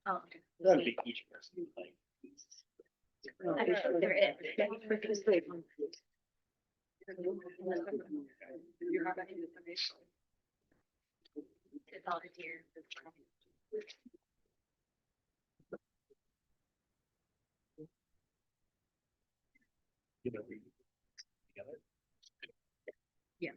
Oh, That'd be each person. Like, there is. You have any information? To volunteer. you know, we together. Yeah.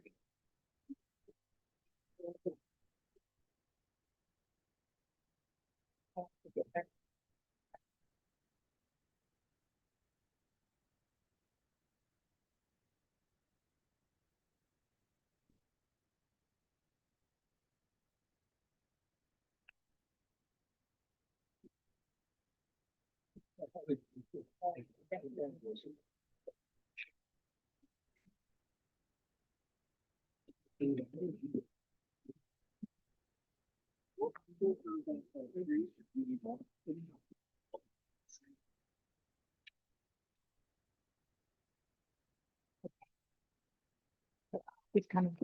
It's coming.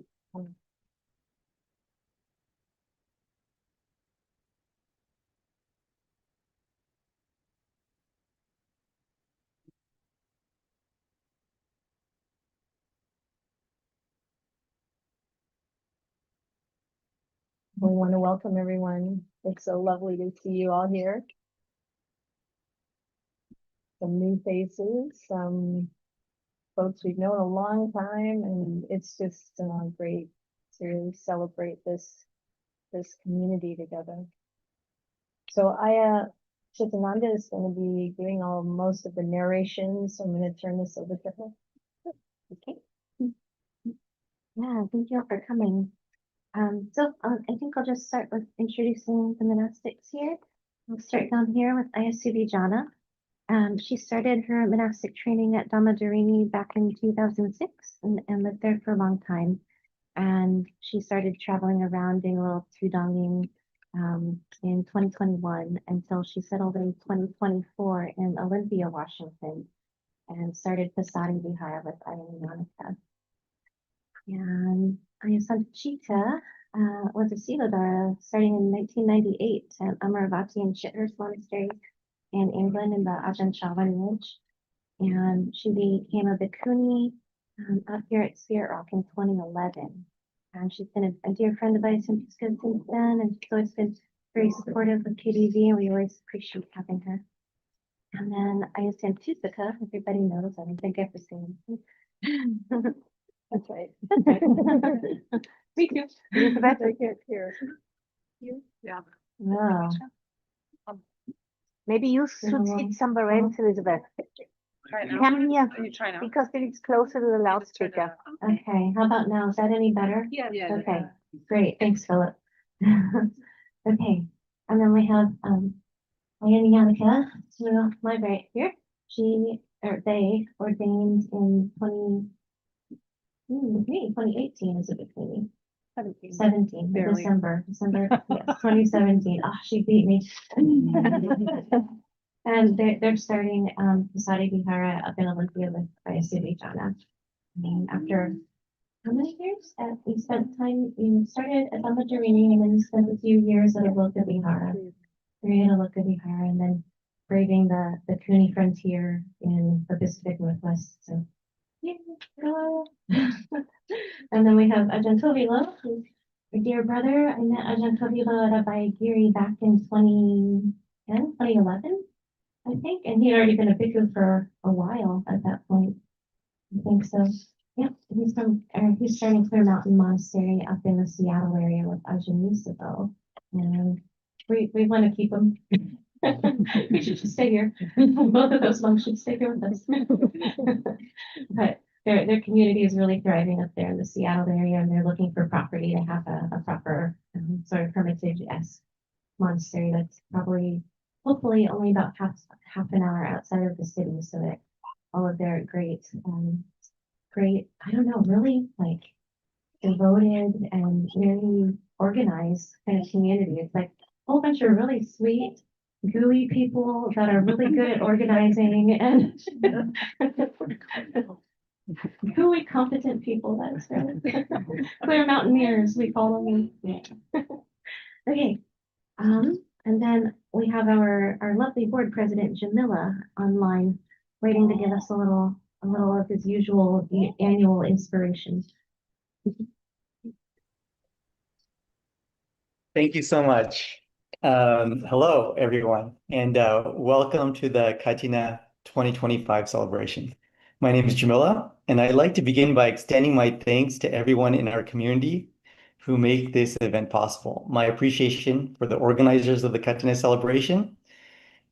We want to welcome everyone. It's so lovely to see you all here. Some new faces, some folks we've known a long time, and it's just great to celebrate this community together. So Chitananda is going to be doing most of the narration, so I'm going to turn this over to her. Okay. Yeah, thank you all for coming. I think I'll just start with introducing the monastics here. We'll start down here with Ayasubi Jana. She started her monastic training at Dhammadharini back in 2006 and lived there for a long time. And she started traveling around doing a little tudonging in 2021 until she settled in 2024 in Olympia, Washington, and started Pasadi Vihara with Ayani Monica. And Ayasantachita was a Siladhara starting in 1998 at Amaravati and Chithurst Monastery in England in the Ajahn Chah lineage. And she became a bhikkhuni up here at Spirit Rock in 2011. And she's been a dear friend of Ayasantachita since then, and she's always been very supportive of KDV, and we always appreciate having her. And then Ayasantachita, everybody knows, I don't think I've ever seen him. That's right. Me too. Elizabeth, I can't hear. Yeah. No. Maybe you should sit somewhere else, Elizabeth. Come here, Are you trying out? because then it's closer to the loudspeaker. Okay, how about now? Is that any better? Yeah. Okay, great. Thanks, Philip. Okay, and then we have Ayani Monica to my right here. They ordained in 2018 as a bikini. 17, Barely. December, yes, 2017. Oh, she beat me. And they're starting Pasadi Vihara up in Olympia with Ayasubi Jana. And after how many years? We spent time, we started at Dhammadharini and then we spent a few years at Aloka Vihara. 3 at Aloka Vihara, and then braving the Kuni frontier in the Pacific Northwest. So yeah. And then we have Ajahn Tovilo, who's a dear brother. I met Ajahn Tovilo at Abhayagiri back in 2011, I think, and he had already been a bhikkhu for a while at that point. I think so. Yeah, he's starting Clear Mountain Monastery up in the Seattle area with Ajahn Nisabo, and we want to keep him. We should just stay here. Both of those monks should stay here with us. But their community is really thriving up there in the Seattle area, and they're looking for property to have a proper sort of hermitage-esque monastery that's probably, hopefully, only about half an hour outside of the city, so that all of their great, I don't know, really like devoted and very organized kind of community. It's like a whole bunch of really sweet, gooey people that are really good at organizing, and Truly competent people, that is right. Clear mountaineers, we call them. Yeah. Okay, and then we have our lovely board president Jamila online, waiting to give us a little of his usual annual inspiration. Thank you so much. Hello, everyone, and welcome to the Kathina 2025 celebration. My name is Jamila, and I'd like to begin by extending my thanks to everyone in our community who make this event possible. My appreciation for the organizers of the Kathina celebration,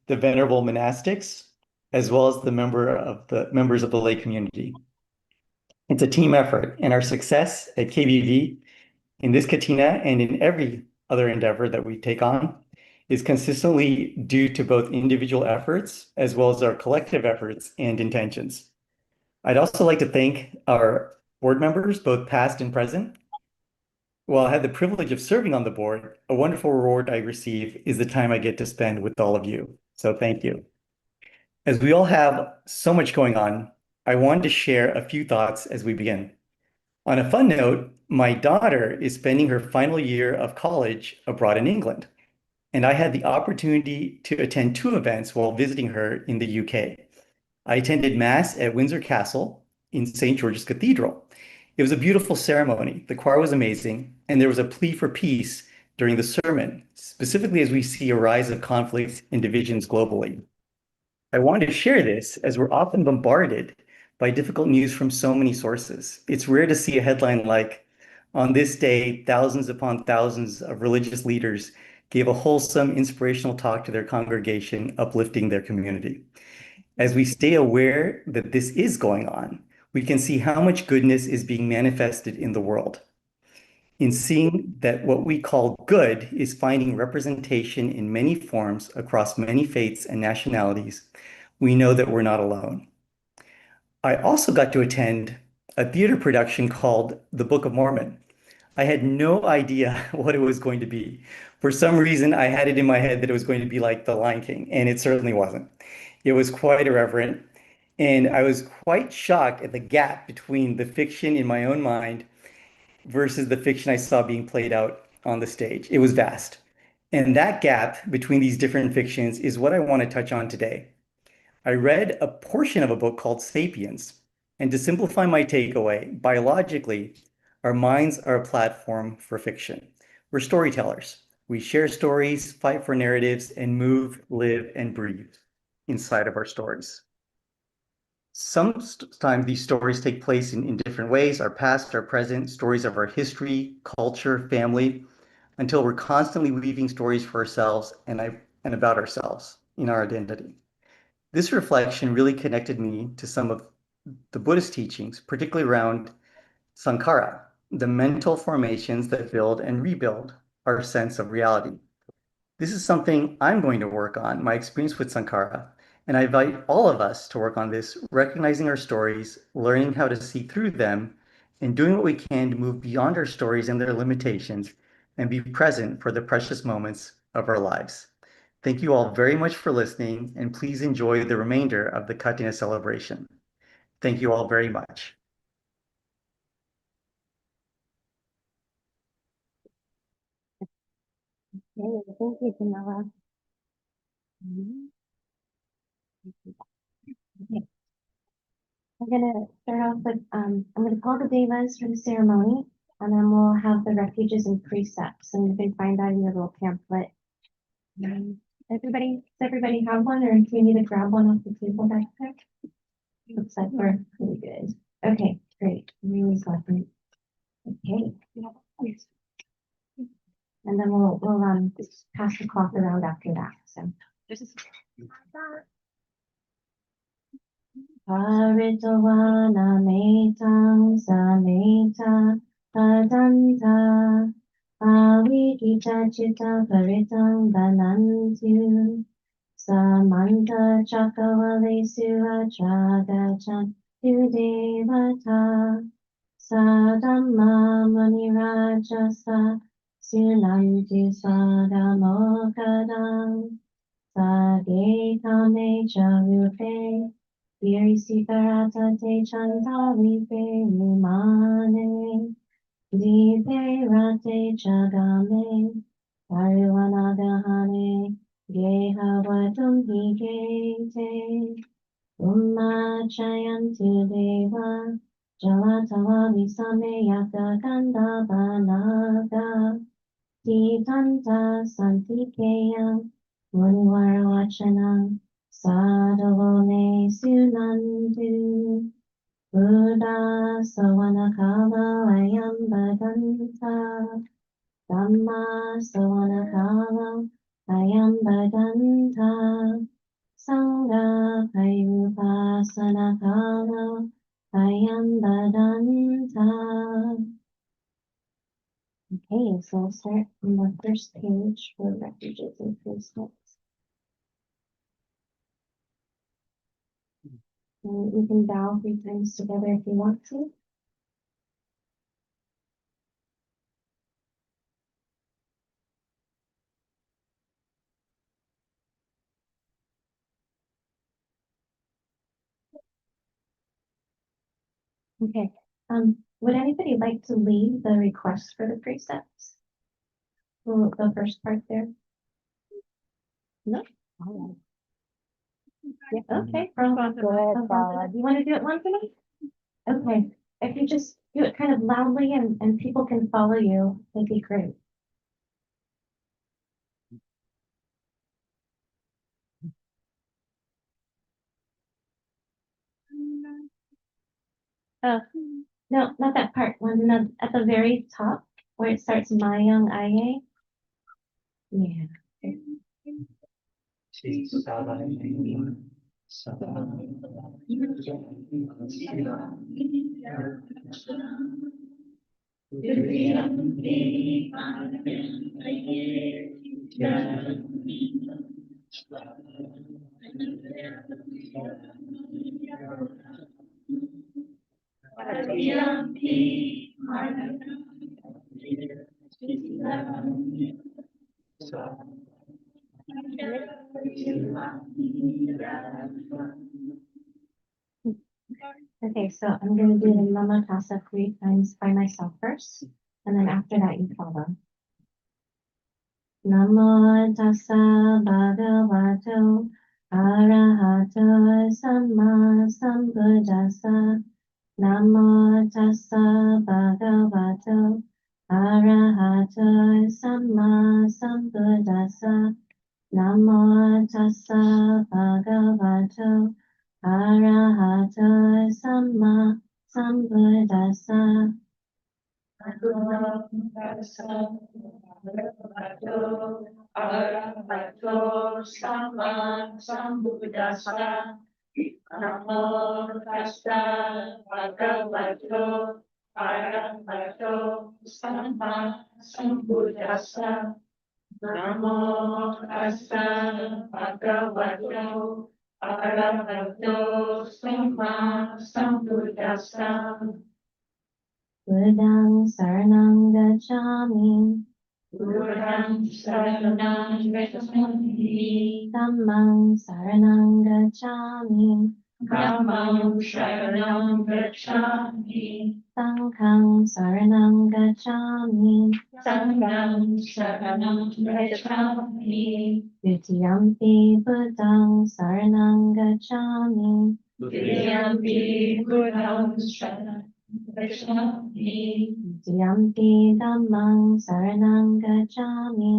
the venerable monastics, as well as the members of the lay community. It's a team effort, and our success at KBV in this Kathina and in every other endeavor that we take on is consistently due to both individual efforts as well as our collective efforts and intentions. I'd also like to thank our board members, both past and present. While I had the privilege of serving on the board, a wonderful reward I receive is the time I get to spend with all of you. So thank you. As we all have so much going on, I wanted to share a few thoughts as we begin. On a fun note, my daughter is spending her final year of college abroad in England, and I had the opportunity to attend two events while visiting her in the UK. I attended Mass at Windsor Castle in St. George's Cathedral. It was a beautiful ceremony. The choir was amazing, and there was a plea for peace during the sermon, specifically as we see a rise of conflicts and divisions globally. I wanted to share this as we're often bombarded by difficult news from so many sources. It's rare to see a headline like, "On this day, thousands upon thousands of religious leaders gave a wholesome, inspirational talk to their congregation, uplifting their community." As we stay aware that this is going on, we can see how much goodness is being manifested in the world. In seeing that what we call good is finding representation in many forms across many faiths and nationalities, we know that we're not alone. I also got to attend a theater production called The Book of Mormon. I had no idea what it was going to be. For some reason, I had it in my head that it was going to be like The Lion King, and it certainly wasn't. It was quite irreverent, and I was quite shocked at the gap between the fiction in my own mind versus the fiction I saw being played out on the stage. It was vast. And that gap between these different fictions is what I want to touch on today. I read a portion of a book called Sapiens, and to simplify my takeaway, biologically, our minds are a platform for fiction. We're storytellers. We share stories, fight for narratives, and move, live, and breathe inside of our stories. Sometimes these stories take place in different ways, our past, our present, stories of our history, culture, family, until we're constantly weaving stories for ourselves and about ourselves in our identity. This reflection really connected me to some of the Buddhist teachings, particularly around sankhara, the mental formations that build and rebuild our sense of reality. This is something I'm going to work on, my experience with sankhara, and I invite all of us to work on this, recognizing our stories, learning how to see through them, and doing what we can to move beyond our stories and their limitations and be present for the precious moments of our lives. Thank you all very much for listening, and please enjoy the remainder of the Kathina celebration. Thank you all very much. Okay, thank you, Jamila. Okay. I'm gonna start off with, I'm gonna call the devas for the ceremony, and then we'll have the refuges and precepts, and you can find that in your little pamphlet. Does everybody have one, or do you need to grab one off the table back there? Looks like we're pretty good. Okay, great. Really lovely. Okay. And then we'll pass the cloth around after that. So This is. Paritavana metang sameta padanta avijita chitta paritang banantu samanta chakavalesu ajagatang devata sadamma munirajasa sunantu sadamokadam sage kame charupe Virisikarata te chantali pe limane. Dipe rate chagame. Parivanagahane. Geha vatum higete. Chayantu deva. Jalatava visame yaka kanda banaga. Titanta santikeya. Muniwara vachanam. Sadhavone sunantu. Buddha savanakala ayam badanta. Dhamma savanakala ayam badanta. Sangha payupasanakala ayam badanta. Okay, so I'll start on the first page for refuges and footsteps. And you can bow 3 times together if you want to. Okay, would anybody like to lead the request for the precepts? Well, the first part there? No? Oh. Yeah, okay. Go ahead, Bob. You want to do it once a month? Okay, if you just do it kind of loudly and people can follow you, that'd be great. Oh, no, not that part. One at the very top where it starts Mayang Aye. Yeah. Okay, so I'm going to do the Namo Tassa 3 times by myself first, and then after that you follow. Namo Tassa Bhagavato Arahato Samma Sambuddhassa. Namo Tassa Bhagavato Arahato Samma Sambuddhassa. Namo Tassa Bhagavato Arahato Samma Sambuddhassa. Arahato Sama Sambuddhassa. Namo Tassa Bhagavato Arahato Sama Sambuddhassa. Namo Tassa Bhagavato Arahato Sama Sambuddhassa. Buddhang Saranang Gacchami. Buddhang Saranang Gacchami. Dhammang Saranang Gacchami. Dhammang Saranang Gacchami. Sanghang Saranang Gacchami. Sanghang Saranang Gacchami. Dutiyampi Buddhang Saranang Gacchami. Dutiyampi Buddhang Saranang Gacchami. Dutiyampi Dhammang Saranang Gacchami.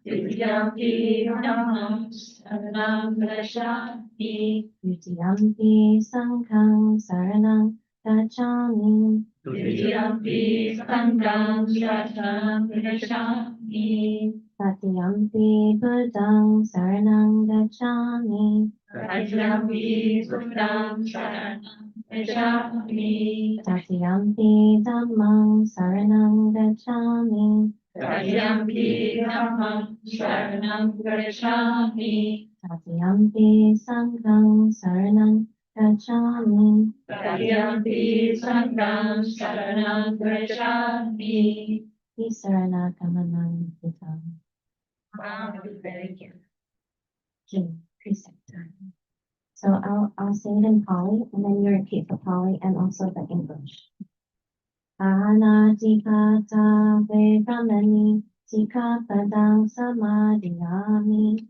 Dutiyampi Dhammang Saranang Gacchami. Dutiyampi Sanghang Saranang Gacchami. Dutiyampi Sanghang Saranang Gacchami. Tatiyampi Buddhang Saranang Gacchami. Tatiyampi Buddhang Saranang Gacchami. Tatiyampi Dhammang Saranang Gacchami. Tatiyampi Dhammang Saranang Gacchami. Tatiyampi Sanghang Saranang Gacchami. Tatiyampi Sanghang Saranang Gacchami. Isaranagamana Buddham. Wow, very good. Okay, precept time. So I'll sing it in Pali and then you repeat the Pali and also the English. Anatikata ve brahmani sikapadang samadhiyami.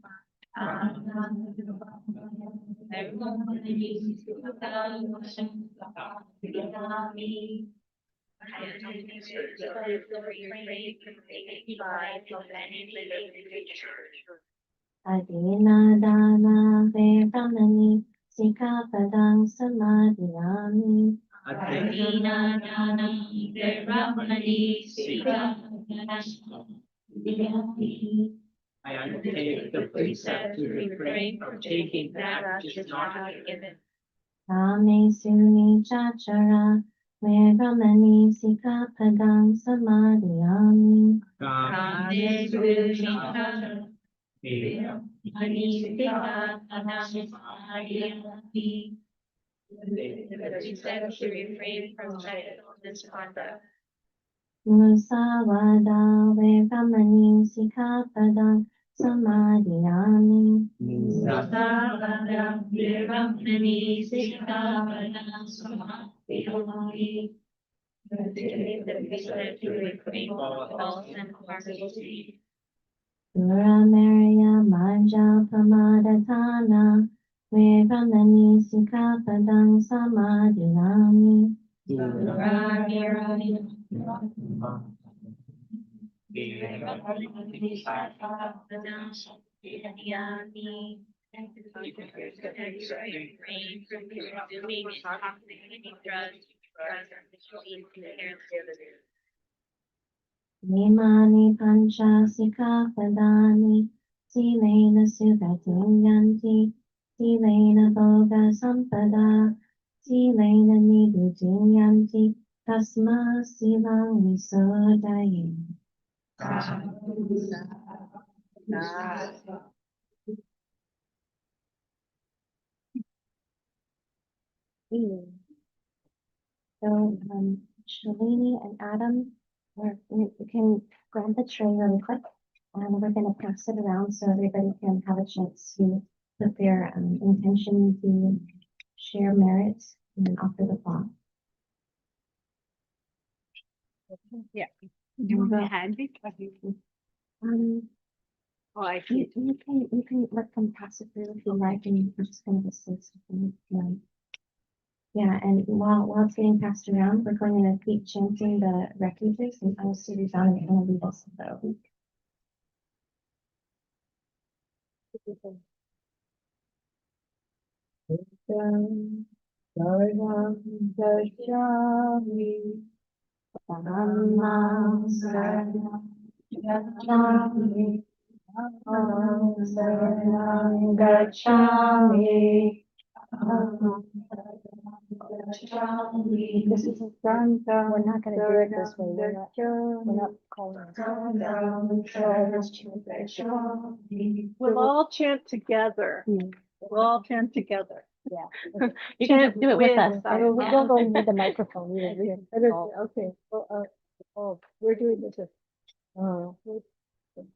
Adina dana ve brahmani sikapadang samadhiyami. Adina dana Brahmani Sita I undertake the precept to refrain from taking that which is not given. Kame suni chachara ve brahmani sikapadang samadhiyami. Kame Sujita Manisika Anasari the precept to refrain from misconduct. Musavada ve brahmani sikapadang samadhiyami. Musavada Brahmani Sikapada Samadhiyami. The precept to refrain from false and harmful speech. Duramarya manja pramadatana ve brahmani sikapadang samadhiyami. Nimani pancha sikapadani silena sugatinyanti silena boga sampada silena nibutinyanti tasma silang visodaye. So, Shalini and Adam, we can grab the tray really quick, and we're going to pass it around so everybody can have a chance to put their intention to share merit and then offer the thought. Yeah. You want to hand it? Oh, I see. You can let them pass it through if you like, and we're just going to say something. Yeah, and while it's getting passed around, we're going to keep chanting the refuges, and I'll see you down and going to lead us though. This is we're not gonna do it this way. We're not calling it. We'll all chant together. We'll all chant together. Yeah. You can just do it with us. I mean, we don't go need the microphone. Okay. Oh, we're doing this.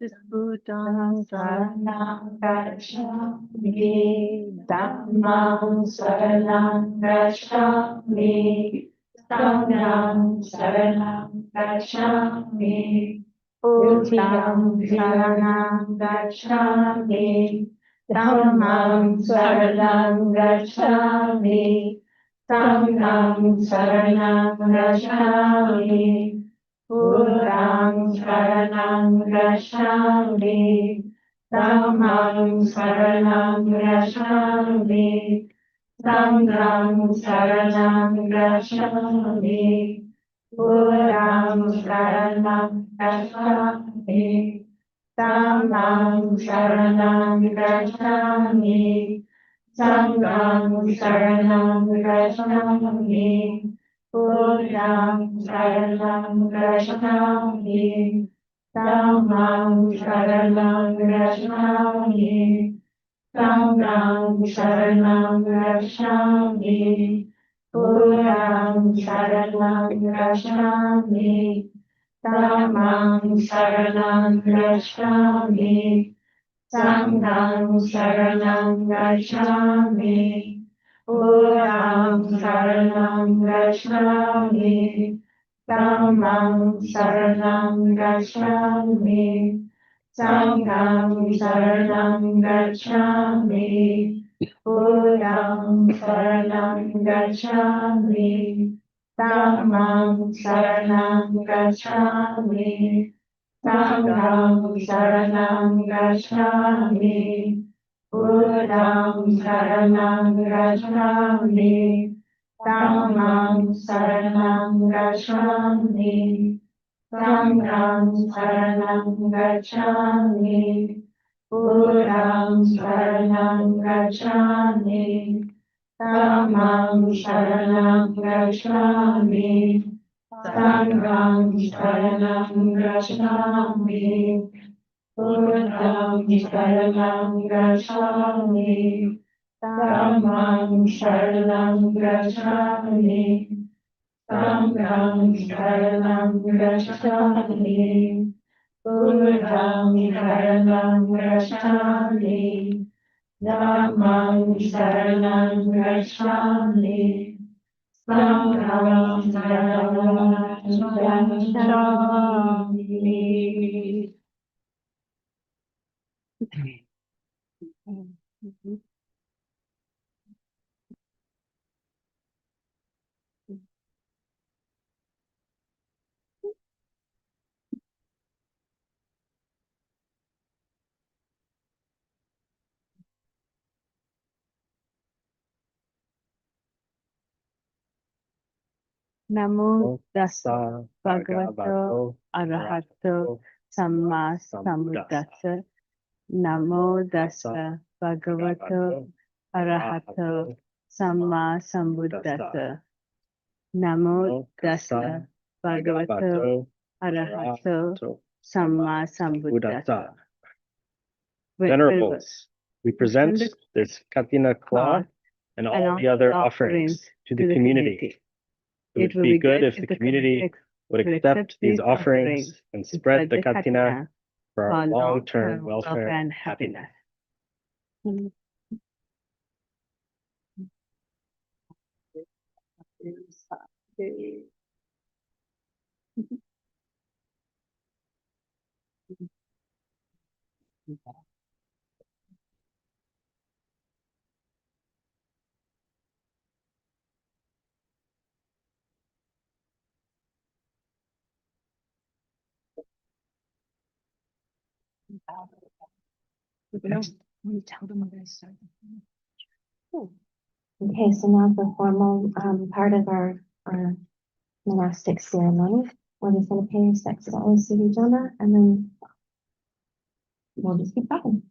This Buddham Saranam Gacchami, Dhammam Saranam Gacchami, Sangham Saranam Gacchami, Buddham Saranam Gacchami, Dhammam Saranam Gacchami, Sangham Saranam Gacchami. Buddham Saranam Gacchami, Dhammam Saranam Gacchami, Sangham Saranam Gacchami, Buddham Saranam Gacchami, Dhammam Saranam Gacchami, Sangham Saranam Gacchami. Buddham Saranam Gacchami, Dhammam Saranam Gacchami, Sangham Saranam Gacchami, Buddham Saranam Gacchami, Dhammam Saranam Gacchami, Sangham Saranam Gacchami. Buddham Saranam Gacchami, Dhammam Saranam Gacchami, Sangham Saranam Gacchami, Buddham Saranam Gacchami, Dhammam Saranam Gacchami, Sangham Saranam Gacchami, Buddham Saranam Gacchami, Dhammam Saranam Gacchami, Sangham Saranam Gacchami, Buddham Saranam Gacchami, Dhammam Saranam Gacchami, Sangham Saranam Gacchami, Buddham Saranam Gacchami, Dhammam Saranam Gacchami, Sangham Saranam Gacchami, Buddham Saranam Gacchami, Dhammam Saranam Gacchami, Sangham Saranam Gacchami. Namo tassa bhagavato arahato samma sambuddhassa. Namo tassa bhagavato arahato samma sambuddhassa. Namo tassa bhagavato arahato samma sambuddhassa. Venerables, we present this Kathina cloth and all the other offerings to the community. It would be good if the community would accept these offerings and spread the Kathina for our long-term welfare and happiness. Okay, so now the formal part of our monastic ceremony. We're just going to pay $6 to Vijana, and then we'll just keep talking.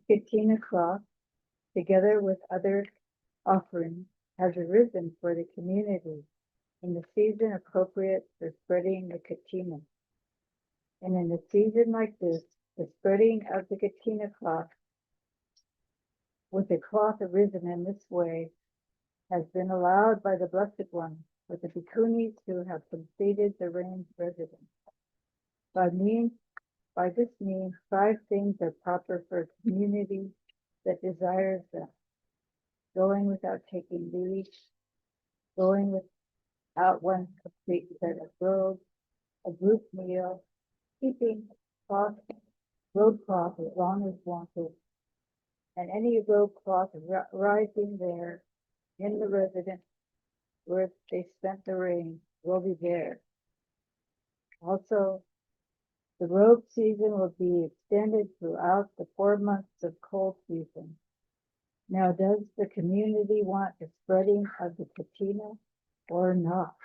Kathina cloth, together with other offerings, has arisen for the community in the season appropriate for spreading the Kathina. And in a season like this, the spreading of the Kathina cloth, with the cloth arisen in this way, has been allowed by the Blessed One for the bhikkhunis who have completed the range residence. By this means, 5 things are proper for a community that desires them: going without taking leave, going without one complete set of robes, a group meal, keeping robe cloth as long as wanted, and any robe cloth rising there in the residence where they spent the rain will be there. Also, the robe season will be extended throughout the 4 months of cold season. Now, does the community want the spreading of the Kathina or not?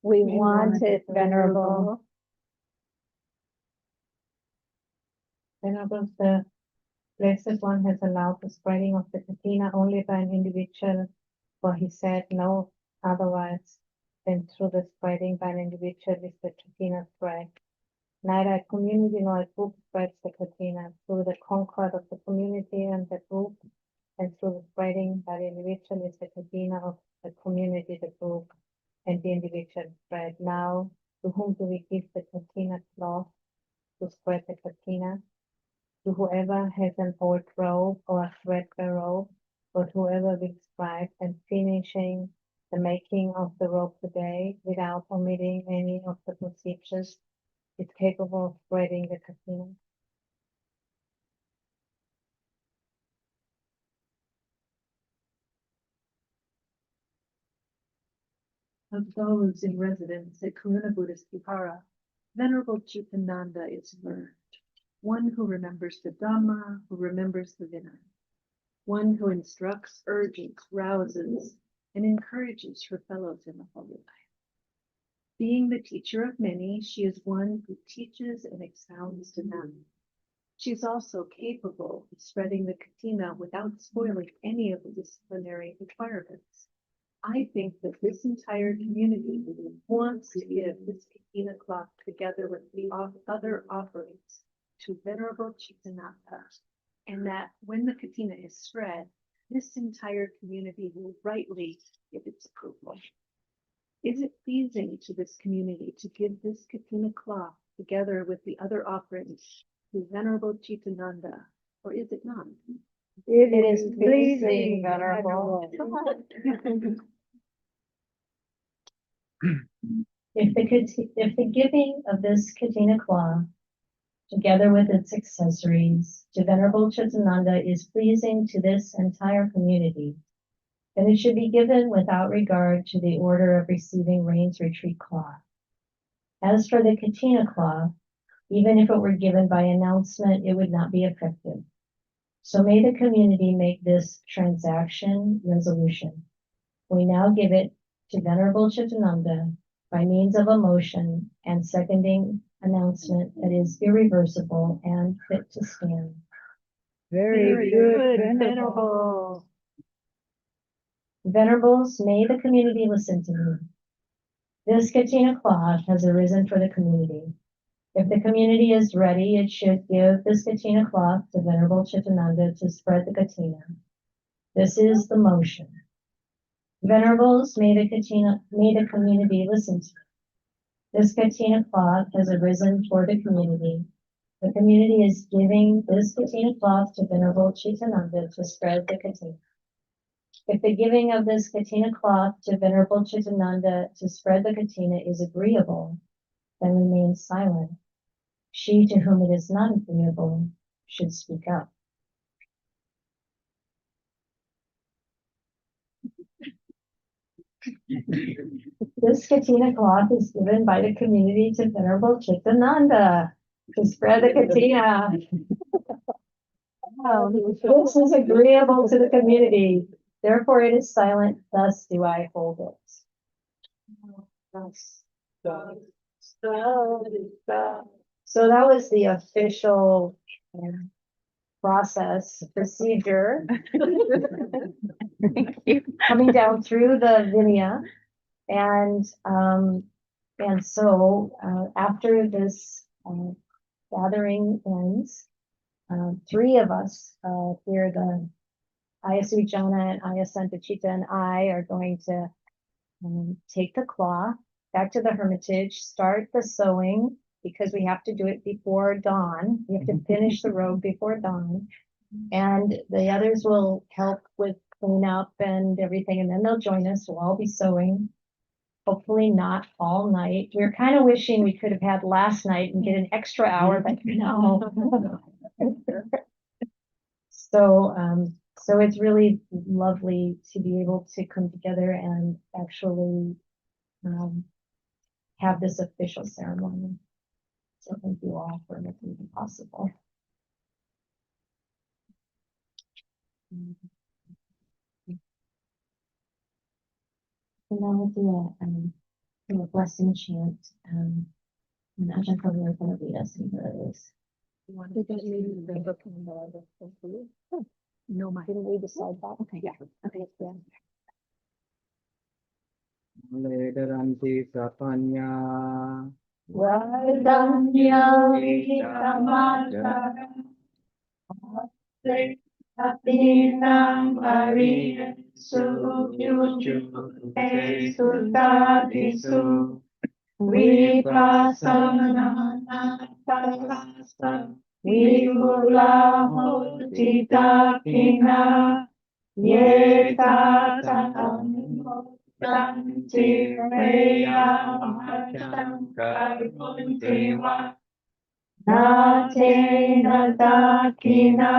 We want it, Venerable. Venerable, Blessed One has allowed the spreading of the Kathina only by an individual, for he said no otherwise than through the spreading by an individual is the Kathina spread. Neither a community nor a group spreads the Kathina. Through the concord of the community and the group, and through the spreading by the individual is the Kathina of the community, the group, and the individual spread. Now, to whom do we give the Kathina cloth to spread the Kathina? To whoever has an old robe or a threadbare robe, or whoever will scribe and finishing the making of the robe today without omitting any of the procedures is capable of spreading the Kathina. Of those in residence at Karuna Buddhist Vihara, Venerable Chitananda is learned. One who remembers the Dhamma, who remembers the Vinaya. One who instructs, urges, rouses, and encourages her fellows in the holy life. Being the teacher of many, she is one who teaches and expounds to them. She is also capable of spreading the Kathina without spoiling any of the disciplinary requirements. I think that this entire community wants to give this Kathina cloth together with the other offerings to Venerable Chitananda, and that when the Kathina is spread, this entire community will rightly give its approval. Is it pleasing to this community to give this Kathina cloth together with the other offerings to Venerable Chitananda, or is it not? It is pleasing, Venerable. If the giving of this Kathina cloth, together with its accessories, to Venerable Chitananda is pleasing to this entire community, then it should be given without regard to the order of receiving Rain's retreat cloth. As for the Kathina cloth, even if it were given by announcement, it would not be effective. So may the community make this transaction resolution. We now give it to Venerable Chitananda by means of a motion and seconding announcement that is irreversible and fit to stand. Very good, Venerable. Venerables, may the community listen to me. This Kathina cloth has arisen for the community. If the community is ready, it should give this Kathina cloth to Venerable Chitananda to spread the Kathina. This is the motion. Venerables, may the community listen to me. This Kathina cloth has arisen for the community. The community is giving this Kathina cloth to Venerable Chitananda to spread the Kathina. If the giving of this Kathina cloth to Venerable Chitananda to spread the Kathina is agreeable, then remain silent. She to whom it is not agreeable should speak up. This Kathina cloth is given by the community to Venerable Chitananda to spread the Kathina. This is agreeable to the community. Therefore, it is silent. Thus do I hold it. So that was the official procedure. Thank you. Coming down through the Vinaya, and so after this gathering ends, three of us here, the Ayasu Jana and Ayasanta Chitta and I are going to take the cloth back to the hermitage, start the sewing, because we have to do it before dawn. We have to finish the robe before dawn. And the others will help with cleanup and everything, and then they'll join us. We'll all be sewing. Hopefully not all night. We're kind of wishing we could have had last night and get an extra hour, but no. So it's really lovely to be able to come together and actually have this official ceremony. So thank you all for making it possible. And now we'll do a blessing chant. And Ajahn Karuna is going to lead us into this. No, didn't we decide that? Okay, yeah. Okay, yeah. Ledaranti sapanya Vardanya Vitamata Kathina Maria Suyuju Sutadisu Vipassana Tavasa Vipula Hotita Yeta Tanti Reya Matam Karuntiwa Nate Nadakina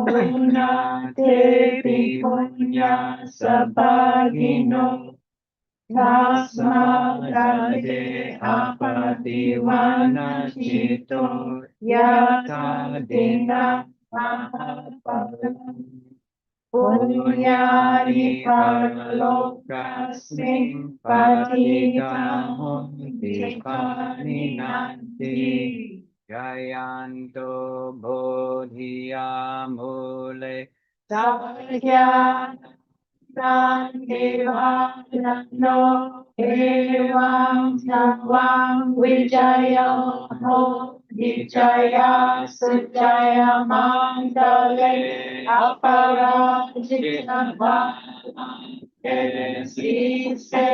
Una Te Punya Sabagino Tasma Dade Apatiwana Chito Yata Dina Mahapalam Punyari Paralokasmin Patitahum Tipaninanti Jayanto Bodhiyamule Sakya Nandivano Evam Savam Vijaya Ho Vijaya Sujaya Mandale Aparajita Bhalam Kesi Se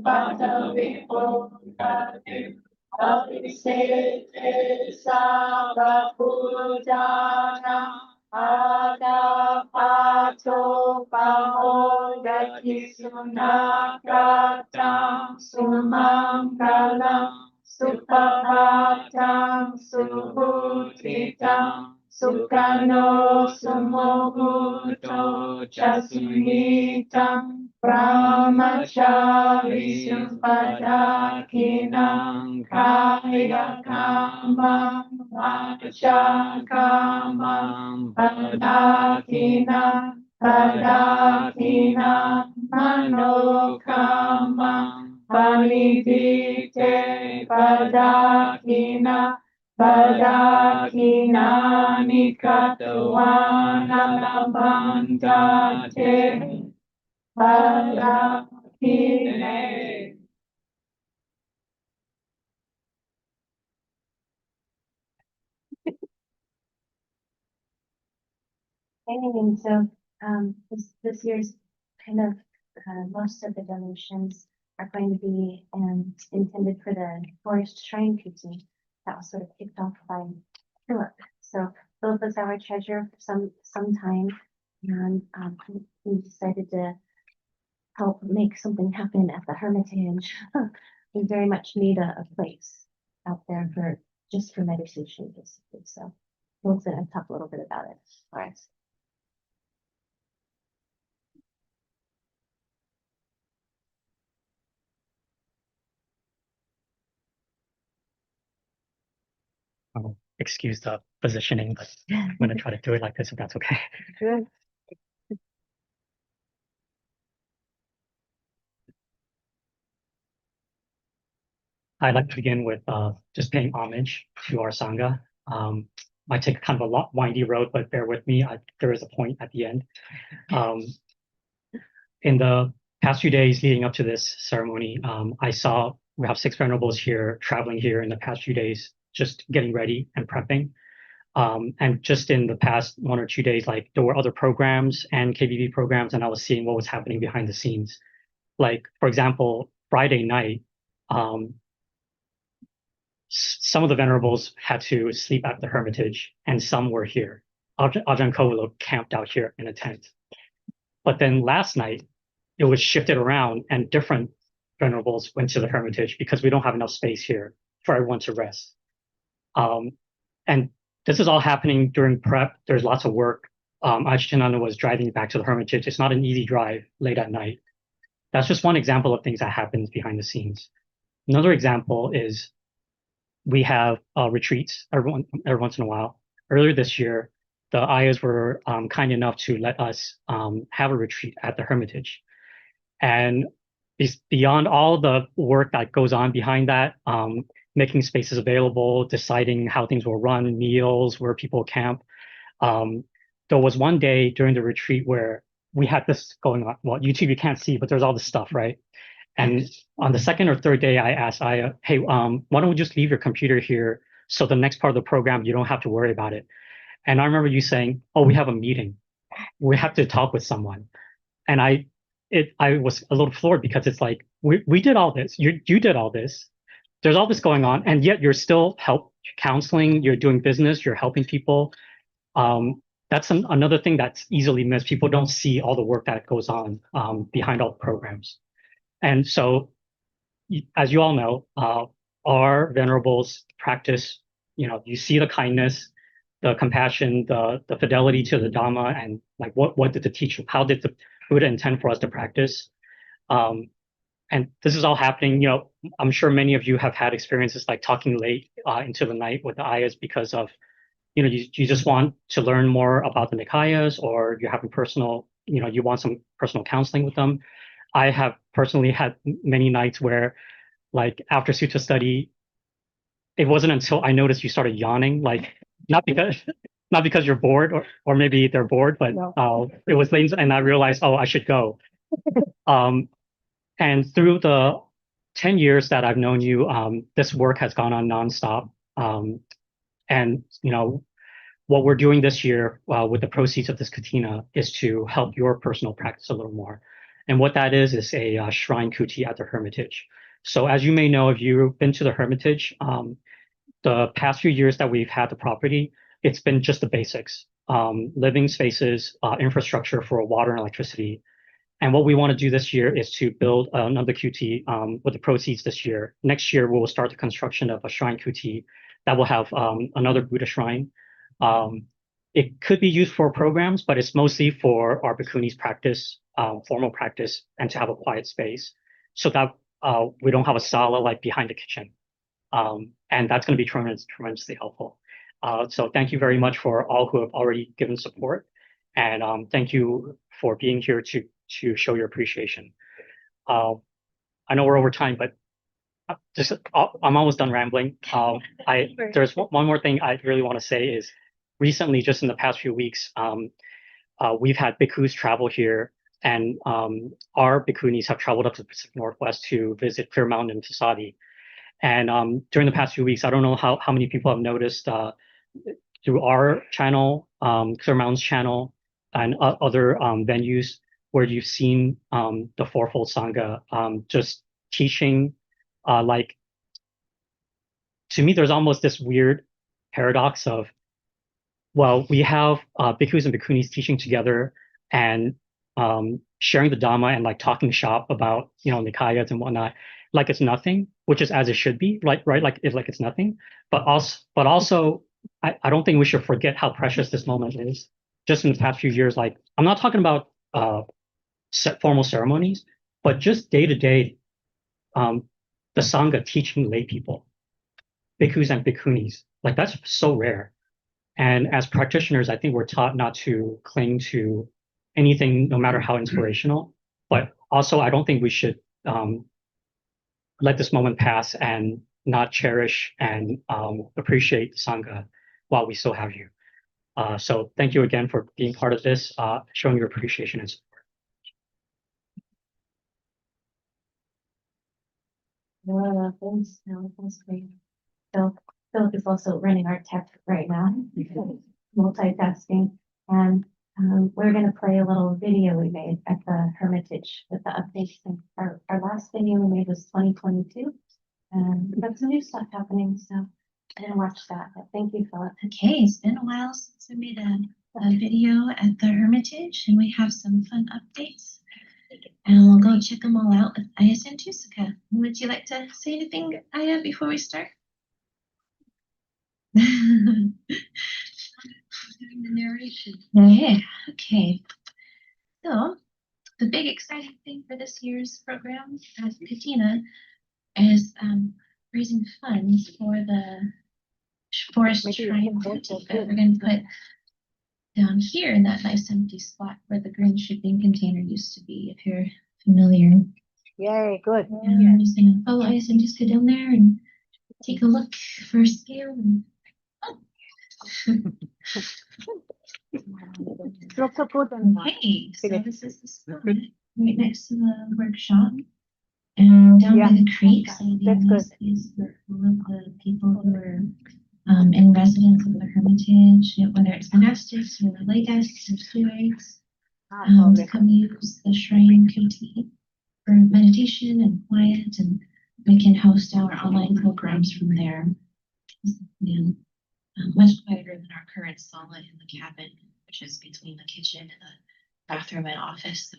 Bhatavi Pokati Abhisete Sava Pujana Ada pato pahogati sunakatam sumangkalam supapatam subhuditam sukano sumohuto chasunitam brahmachari supadakinam kaya kamam vacha kamam Padakina, Padakina, Manokama, Panidite, Padakina, Padakina, Nikatawana, Bandate, Padakine. And so this year's kind of most of the donations are going to be intended for the Forest Shrine Kitchen that was sort of kicked off by Philip. So Philip was our treasurer for some time, and we decided to help make something happen at the Hermitage. We very much need a place out there for just for meditation, basically. So Philip's going to talk a little bit about it for us. I'll excuse the positioning, but I'm going to try to do it like this if that's okay. Good. I'd like to begin with just paying homage to our Sangha. Might take kind of a windy road, but bear with me. There is a point at the end. In the past few days leading up to this ceremony, I saw we have 6 venerables here traveling here in the past few days, just getting ready and prepping. And just in the past 1 or 2 days, like there were other programs and KBV programs, and I was seeing what was happening behind the scenes. Like, for example, Friday night, some of the venerables had to sleep at the Hermitage, and some were here. Ajahn Kovilo camped out here in a tent. But then last night, it was shifted around, and different venerables went to the Hermitage because we don't have enough space here for everyone to rest. And this is all happening during prep. There's lots of work. Ajahn was driving back to the Hermitage. It's not an easy drive late at night. That's just one example of things that happens behind the scenes. Another example is we have retreats every once in a while. Earlier this year, the Ayahs were kind enough to let us have a retreat at the Hermitage. And beyond all the work that goes on behind that, making spaces available, deciding how things will run, meals, where people camp. There was one day during the retreat where we had this going on. Well, YouTube, you can't see, but there's all this stuff, right? And on the second or third day, I asked Aya, hey, why don't we just leave your computer here so the next part of the program, you don't have to worry about it. And I remember you saying, oh, we have a meeting. We have to talk with someone. And I was a little floored because it's like, we did all this. You did all this. There's all this going on. And yet you're still counseling, you're doing business, you're helping people. That's another thing that's easily missed. People don't see all the work that goes on behind all the programs. And so, as you all know, our venerables practice, you see the kindness, the compassion, the fidelity to the Dhamma, and like what did the teacher, how did the Buddha intend for us to practice? And this is all happening, I'm sure many of you have had experiences like talking late into the night with the ayahs because of, you just want to learn more about the Nikayas, or you're having personal, you want some personal counseling with them. I have personally had many nights where, like, after sutta study, it wasn't until I noticed you started yawning, like not because you're bored, or maybe they're bored, but it was late, and I realized, oh, I should go. And through the 10 years that I've known you, this work has gone on nonstop. And what we're doing this year with the proceeds of this Kathina is to help your personal practice a little more. And what that is a shrine kuti at the Hermitage. So as you may know, if you've been to the Hermitage, the past few years that we've had the property, it's been just the basics, living spaces, infrastructure for water and electricity. And what we want to do this year is to build another kuti with the proceeds this year. Next year, we will start the construction of a shrine kuti that will have another Buddha shrine. It could be used for programs, but it's mostly for our bhikkhunis practice, formal practice, and to have a quiet space so that we don't have a sala like behind the kitchen. And that's going to be tremendously helpful. So thank you very much for all who have already given support. And thank you for being here to show your appreciation. I know we're over time, but I'm almost done rambling. There's one more thing I really want to say is recently, just in the past few weeks, we've had bhikkhus travel here, and our bhikkhunis have traveled up to the Pacific Northwest to visit Clear Mountain and Tasadi. And during the past few weeks, I don't know how many people have noticed through our channel, Clear Mountain's channel, and other venues where you've seen the Fourfold Sangha just teaching. Like, to me, there's almost this weird paradox of, well, we have bhikkhus and bhikkhunis teaching together and sharing the Dhamma and like talking shop about, Nikayas and whatnot, like it's nothing, which is as it should be, right? Like it's nothing. But also, I don't think we should forget how precious this moment is. Just in the past few years, like, I'm not talking about formal ceremonies, but just day to day, the Sangha teaching lay people, bhikkhus and bhikkhunis, like that's so rare. And as practitioners, I think we're taught not to cling to anything, no matter how inspirational. But also, I don't think we should let this moment pass and not cherish and appreciate the Sangha while we still have you. So thank you again for being part of this, showing your appreciation and support. Thanks. No, that's great. So Philip is also running our tech right now, multitasking, and we're going to play a little video we made at the Hermitage with the updates. And our last video we made was 2022, and we've got some new stuff happening, so I'm going to watch that. But thank you, Philip. Okay, it's been a while since we made a video at the Hermitage, and we have some fun updates. And we'll go check them all out with Aya Santusika. Would you like to say anything, Aya, before we start? Doing the narration. Yeah, okay. So, the big exciting thing for this year's program at Kathina is raising funds for the forest shrine. We're going to put down here in that nice empty spot where the green shipping container used to be, if you're familiar. Yay, good. I'm just gonna follow Aya Santusika down there and take a look for scale. Okay, so this is the spot right next to the workshop. And down by the creek, so the nice place for all of the people who are in residence of the Hermitage, whether it's monastics or the lay guests or stewards, to come use the shrine kuti for meditation and quiet, and we can host our online programs from there. And much quieter than our current sala in the cabin, which is between the kitchen and the bathroom and office. So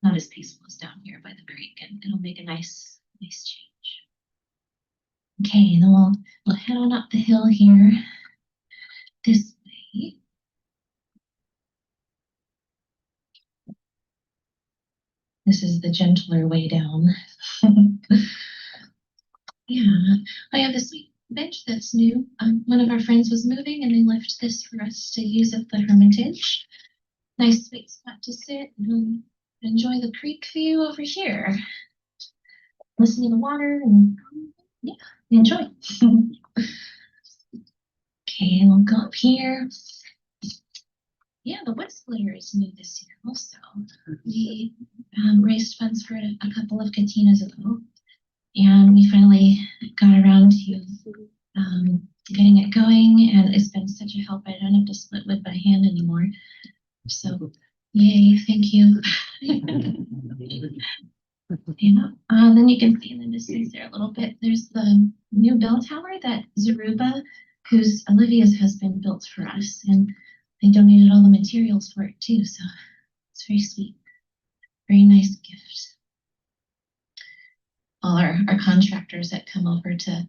not as peaceful as down here by the creek, and it'll make a nice change. Okay, then we'll head on up the hill here this way. This is the gentler way down. Yeah, I have this sweet bench that's new. One of our friends was moving and they left this for us to use at the Hermitage. Nice sweet spot to sit and enjoy the creek view over here. Listen to the water and yeah, enjoy. Okay, we'll go up here. Yeah, the wood splitter is new this year also. We raised funds for it a couple of Kathinas ago, and we finally got around to getting it going, and it's been such a help. I don't have to split wood by hand anymore. So, yay, thank you. Yeah, then you can see in the distance there a little bit, there's the new bell tower that Zaruba, who's Olivia's husband, built for us, and they donated all the materials for it too, so it's very sweet. Very nice gift. All our contractors that come over to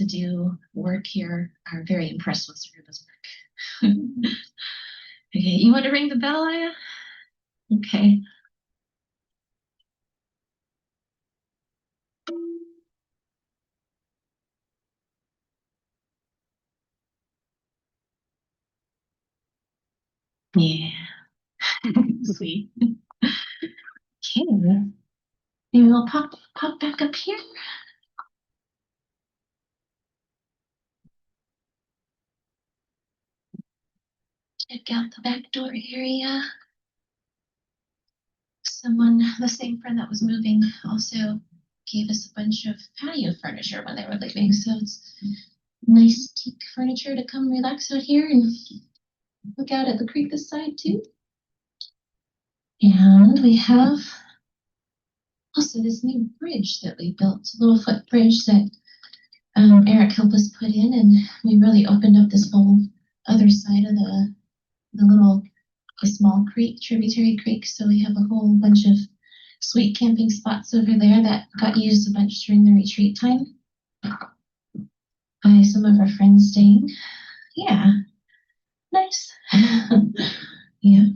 do work here are very impressed with Zaruba's work. Okay, you want to ring the bell, Aya? Okay. Yeah. Sweet. Okay. Maybe we'll pop back up here. Check out the back door area. Someone, the same friend that was moving, also gave us a bunch of patio furniture when they were leaving. So it's nice teak furniture to come relax out here and look out at the creek this side too. And we have also this new bridge that we built, a little foot bridge that Eric helped us put in, and we really opened up this whole other side of the little small creek, tributary creek. So we have a whole bunch of sweet camping spots over there that got used a bunch during the retreat time by some of our friends staying. Yeah, nice. Yeah.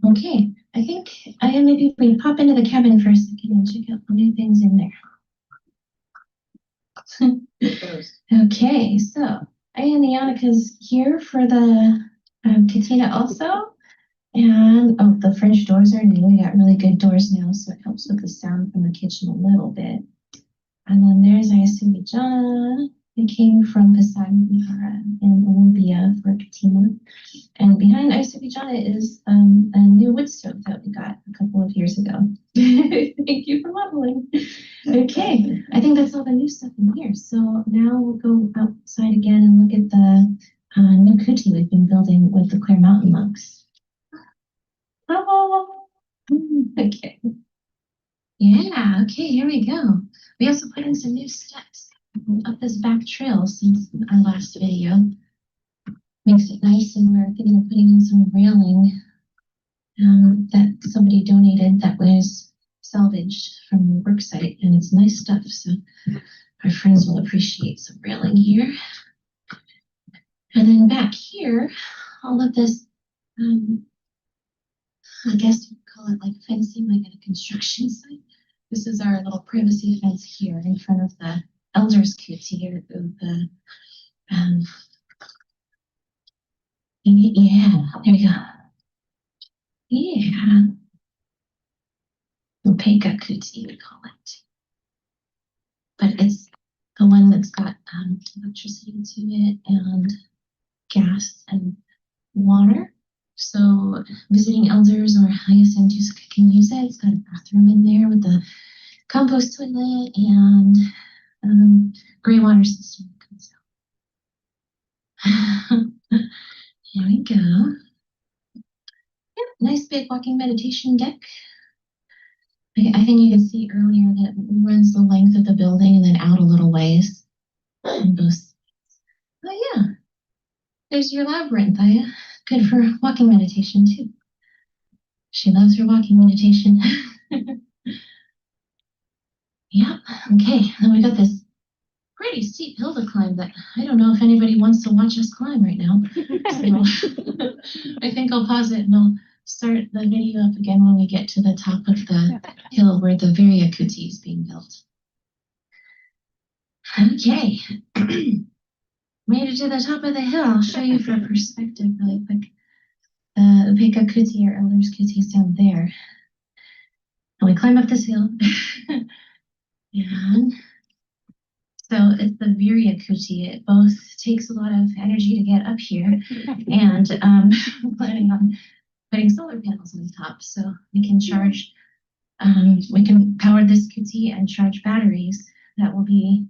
Okay, I think maybe we pop into the cabin for a second and check out the new things in there. Okay, so Aya and Annika's here for the Kathina also. And oh, the French doors are new. We got really good doors now, so it helps with the sound from the kitchen a little bit. And then there's Ayasubijana. They came from Vihara in Olympia for Kathina. And behind Ayasubijana is a new wood stove that we got a couple of years ago. Thank you for modeling. Okay, I think that's all the new stuff in here. So now we'll go outside again and look at the new kuti we've been building with the Clear Mountain monks. Oh, okay. Yeah, okay, here we go. We also put in some new steps up this back trail since our last video. Makes it nice, and we're thinking of putting in some railing that somebody donated that was salvaged from the work site, and it's nice stuff, so our friends will appreciate some railing here. And then back here, all of this I guess you call it like fencing, like at a construction site. This is our little privacy fence here in front of the elders' kuti here. Yeah, there we go. Yeah. Upeka kuti, we call it. But it's the one that's got electricity to it and gas and water. So visiting elders or Hyacinthus can use it. It's got a bathroom in there with a compost toilet and gray water system that comes out. Here we go. Yep, nice big walking meditation deck. I think you can see earlier that it runs the length of the building and then out a little ways. And goes, oh yeah, there's your labyrinth, Aya. Good for walking meditation too. She loves her walking meditation. Yep, okay, then we got this pretty steep hill to climb that I don't know if anybody wants to watch us climb right now. So I think I'll pause it and I'll start the video up again when we get to the top of the hill where the Virya is being built. Okay, made it to the top of the hill. I'll show you for perspective really quick. The Upeka Kuti or Elder's Kuti is down there. And we climb up this hill. And so it's the Virya Kuti. It both takes a lot of energy to get up here and planning on putting solar panels on top so we can charge, we can power this Kuti and charge batteries that will be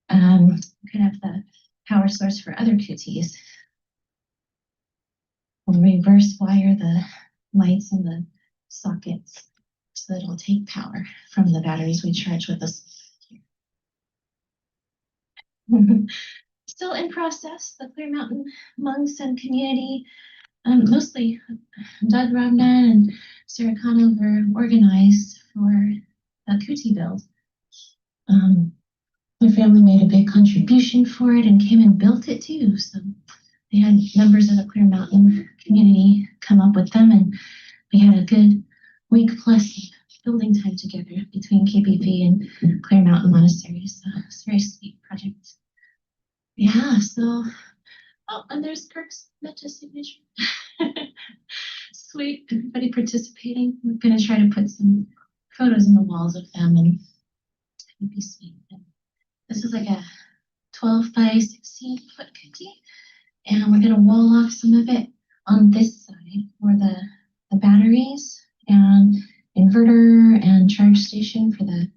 kind of the power source for other Kutis. We'll reverse wire the lights and the sockets so that it'll take power from the batteries we charge with us. Still in process, the Clear Mountain monks and community, mostly Doug Ramna and Sarah Conover, organized for a Kuti build. My family made a big contribution for it and came and built it too. So they had members of the Clear Mountain community come up with them, and we had a good week plus building time together between KPP and Clear Mountain Monastery. So it's a very sweet project. Yeah, so, oh, and there's Kirk's metta signature. Sweet, everybody participating. We're going to try to put some photos in the walls of them, and it would be sweet. And this is like a 12 by 16 foot kuti, and we're going to wall off some of it on this side where the batteries and inverter and charge station for the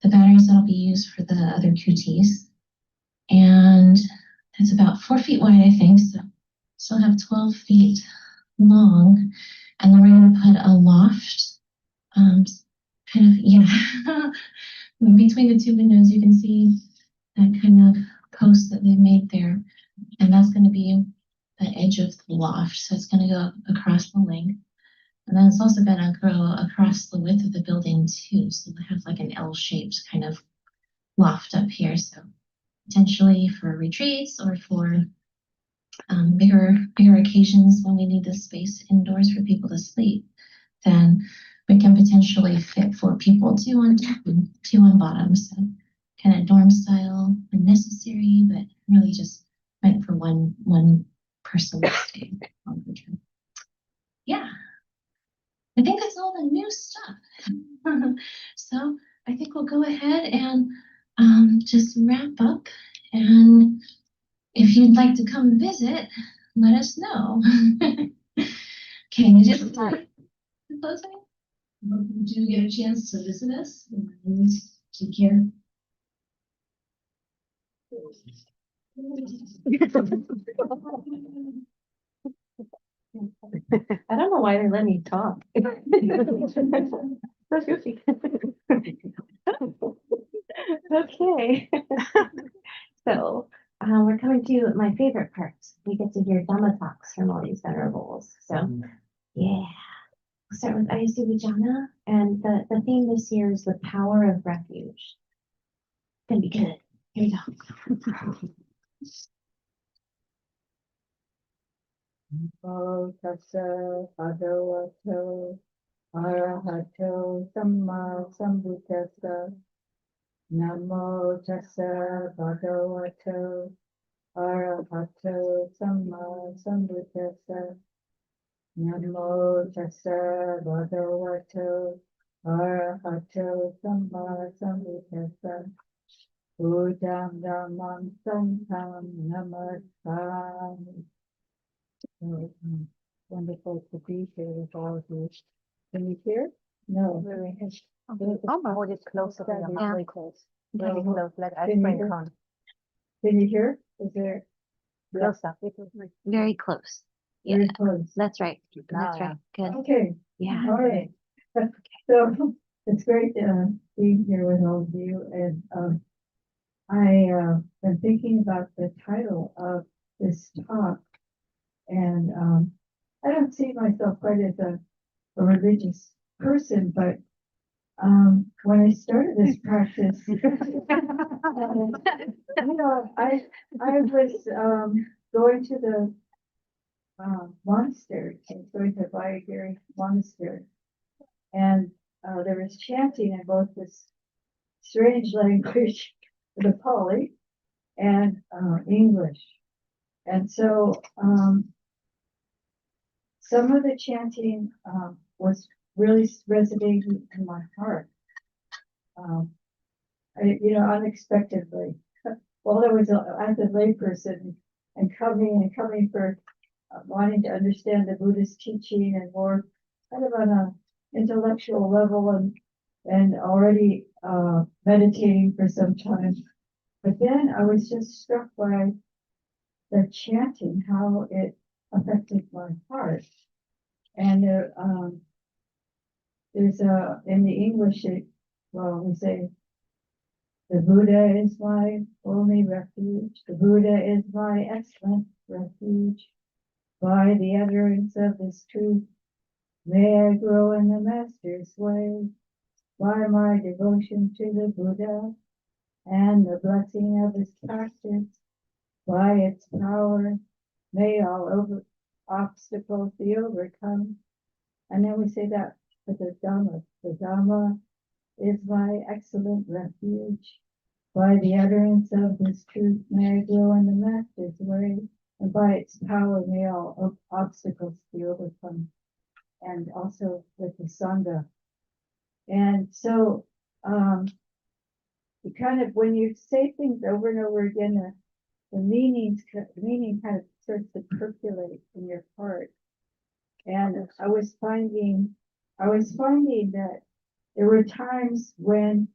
batteries that'll be used for the other kutis. And it's about 4 feet wide, I think, so still have 12 feet long. And then we're going to put a loft, kind of, yeah, between the two windows, you can see that kind of post that they made there. And that's going to be the edge of the loft. So it's going to go across the length. And then it's also going to grow across the width of the building too. So we have like an L-shaped kind of loft up here. So potentially for retreats or for bigger occasions when we need this space indoors for people to sleep, then we can potentially fit 4 people, 2 on top and 2 on bottom. So kind of dorm style when necessary, but really just meant for one person to stay longer term. Yeah, I think that's all the new stuff. So I think we'll go ahead and just wrap up. And if you'd like to come visit, let us know. Okay, just closing. Did you get a chance to visit us? And take care. I don't know why they let me talk. That's goofy. Okay. So we're coming to my favorite part. We get to hear Dhamma talks from all these venerables. So yeah. We'll start with Ayasubhijana, and the theme this year is the power of refuge. It's gonna be good. Here we go. Namo tassa bhagavato arahato samma sambuddhassa. Namo tassa bhagavato arahato samma sambuddhassa. Namo tassa bhagavato arahato samma sambuddhassa. Buddham Dhammam Sangham Namaskar. Wonderful to be here with all of you. Can you hear? No. Oh, it's close to the Yeah. really close. Very Really close, like ice Can you cream hear? cone. Can you hear? Is there? Close up. Very close. Yeah, Very close. that's right. Now, That's right. Good. Okay. Yeah. All right. So it's great being here with all of you. And I been thinking about the title of this talk. And I don't see myself quite as a religious person, but when I started this practice, you know, I was going to the monastery, I was going to Vihara monastery, and there was chanting in both this strange language, the Pali, and English. And so some of the chanting was really resonating in my heart, unexpectedly. While I was as a layperson and coming for wanting to understand the Buddhist teaching and more kind of on an intellectual level and already meditating for some time. But then I was just struck by the chanting, how it affected my heart. And there's in the English, we say, the Buddha is my only refuge. The Buddha is my excellent refuge. By the utterance of this truth, may I grow in the Master's way. By my devotion to the Buddha and the blessing of his practice, by its power, may all obstacles be overcome. And then we say that for the Dhamma. The Dhamma is my excellent refuge. By the utterance of this truth, may I grow in the Master's way, and by its power, may all obstacles be overcome. And also with the Sangha. And so, you kind of, when you say things over and over again, the meaning kind of starts to percolate in your heart. And I was finding that there were times when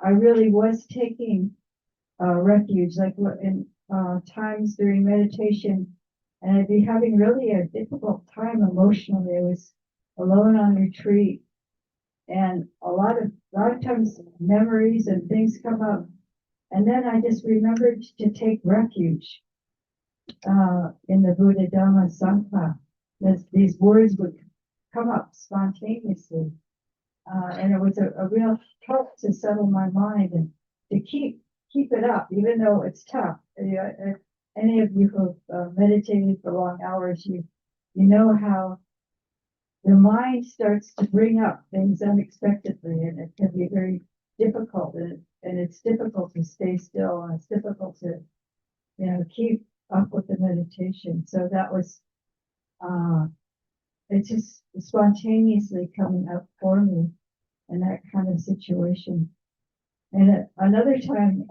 I really was taking refuge, like in times during meditation, and I'd be having really a difficult time emotionally. I was alone on retreat, and a lot of times memories and things come up, and then I just remembered to take refuge in the Buddha, Dhamma, Sangha. These words would come up spontaneously. And it was a real help to settle my mind and to keep it up, even though it's tough. Any of you who have meditated for long hours, you know how the mind starts to bring up things unexpectedly, and it can be very difficult. And it's difficult to stay still, and it's difficult to, keep up with the meditation. So that was, it's just spontaneously coming up for me in that kind of situation. And another time,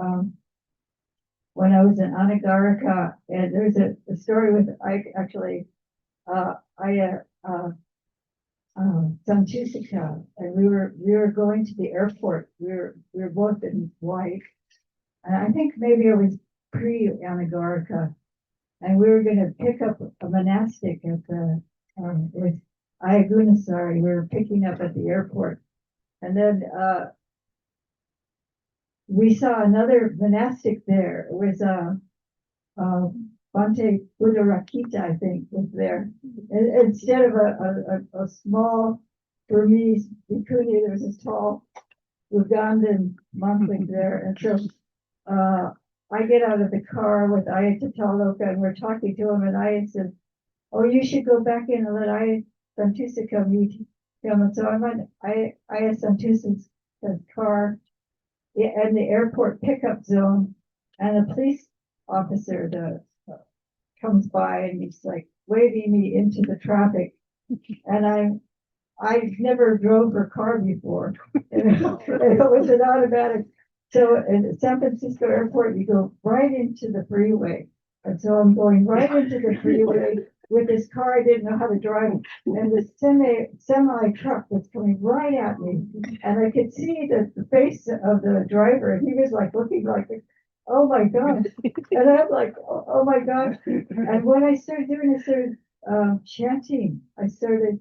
when I was in Anagarika, and there's a story with Santusika, and we were going to the airport. We were both in white, and I think maybe it was pre-Anagarika, and we were going to pick up a monastic at the with Ayagunasari. We were picking up at the airport, and then we saw another monastic there. It was Bhante Buddharakita, I think, was there. And instead of a small Burmese bhikkhuni, there was this tall Ugandan monkling there. And so I get out of the car with Ayata Taloka, and we're talking to him, and I said, "Oh, you should go back in and let Ayata Santusika meet him." And so I'm on Ayata Santusika's car in the airport pickup zone, and a police officer comes by, and he's like waving me into the traffic, and I never drove her car before, and it was an automatic So at San Francisco Airport, you go right into the freeway. And so I'm going right into the freeway with this car I didn't know how to drive. And this semi truck was coming right at me. And I could see the face of the driver, and he was like looking like, oh my God. And I'm like, oh my God. And what I started doing, I started chanting. I started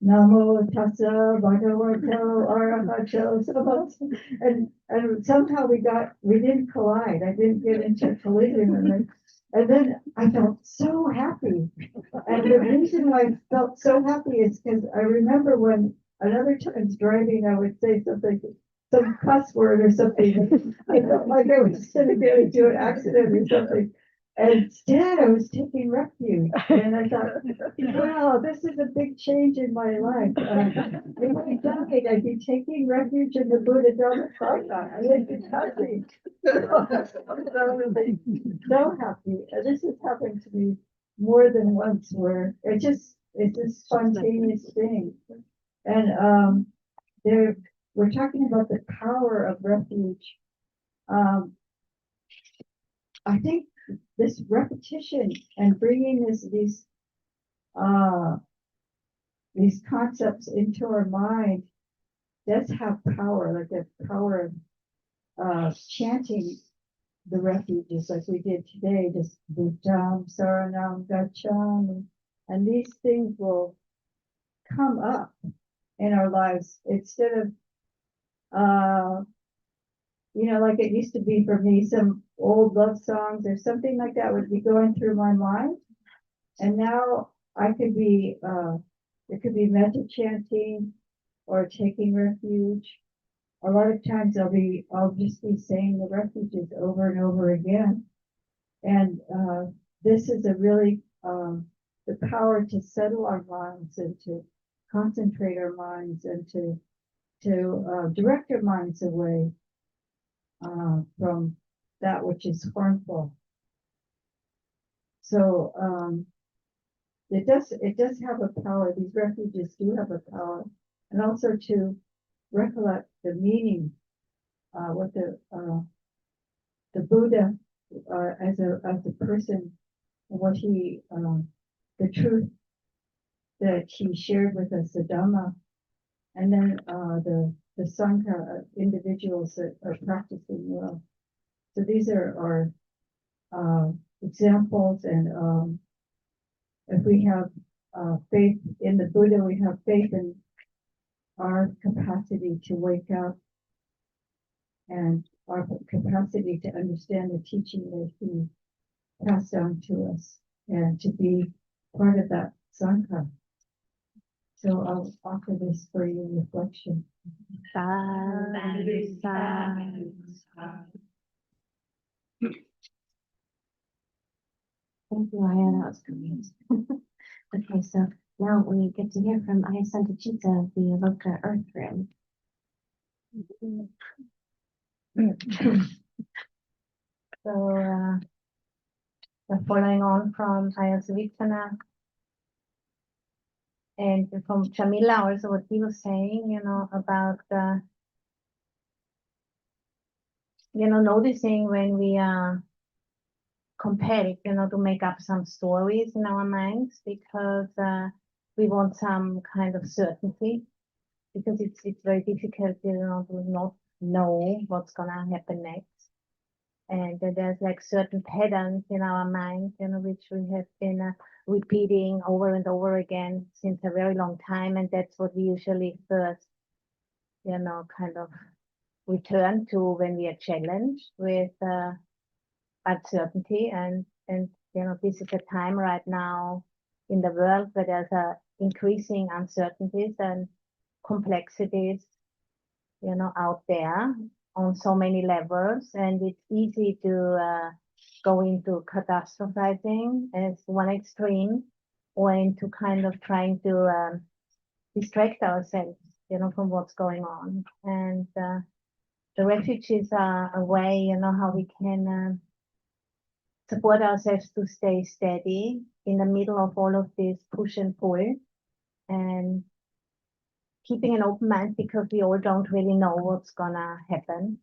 Namo Tassa Bhagavato Arahato Samma. And somehow we didn't collide. I didn't get into a collision. And then I felt so happy. And the reason why I felt so happy is because I remember when another times driving, I would say something, some cuss word or something. I felt like I was going to get into an accident or something. And instead, I was taking refuge. And I thought, wow, this is a big change in my life. If I died, I'd be taking refuge in the Buddha Dhamma. I would be happy. So happy. And this has happened to me more than once where it's a spontaneous thing. And we're talking about the power of refuge. I think this repetition and bringing these concepts into our mind does have power, like the power of chanting the refuges like we did today, just Bhutam, Saranam, Gacchami, and these things will come up in our lives instead of like it used to be for me, some old love songs or something like that would be going through my mind. And now it could be metta chanting or taking refuge. A lot of times I'll just be saying the refuges over and over again. And this is a really, the power to settle our minds and to concentrate our minds and to direct our minds away from that which is harmful. So it does have a power. These refuges do have a power, and also to recollect the meaning, what the Buddha as a person, what he the truth that he shared with us, the Dhamma, and then the Sangha, individuals that are practicing well. So these are examples, and if we have faith in the Buddha, we have faith in our capacity to wake up and our capacity to understand the teaching that he passed on to us and to be part of that Sangha. So I'll offer this for your reflection. Thank you, Aya. That was great. Okay, so now we get to hear from Aya Santachita of the Aloka Earth Room. So following on from Aya Savitana and from Jamila, also what he was saying, about noticing when we are compelled, to make up some stories in our minds because we want some kind of certainty, because it's very difficult, to not know what's gonna happen next. And there's like certain patterns in our mind, which we have been repeating over and over again since a very long time, and that's what we usually first, kind of return to when we are challenged with uncertainty. And this is a time right now in the world where there's increasing uncertainties and complexities, out there on so many levels, and it's easy to go into catastrophizing as one extreme, or into kind of trying to distract ourselves, from what's going on. And the refuges are a way, how we can support ourselves to stay steady in the middle of all of this push and pull, and keeping an open mind, because we all don't really know what's gonna happen.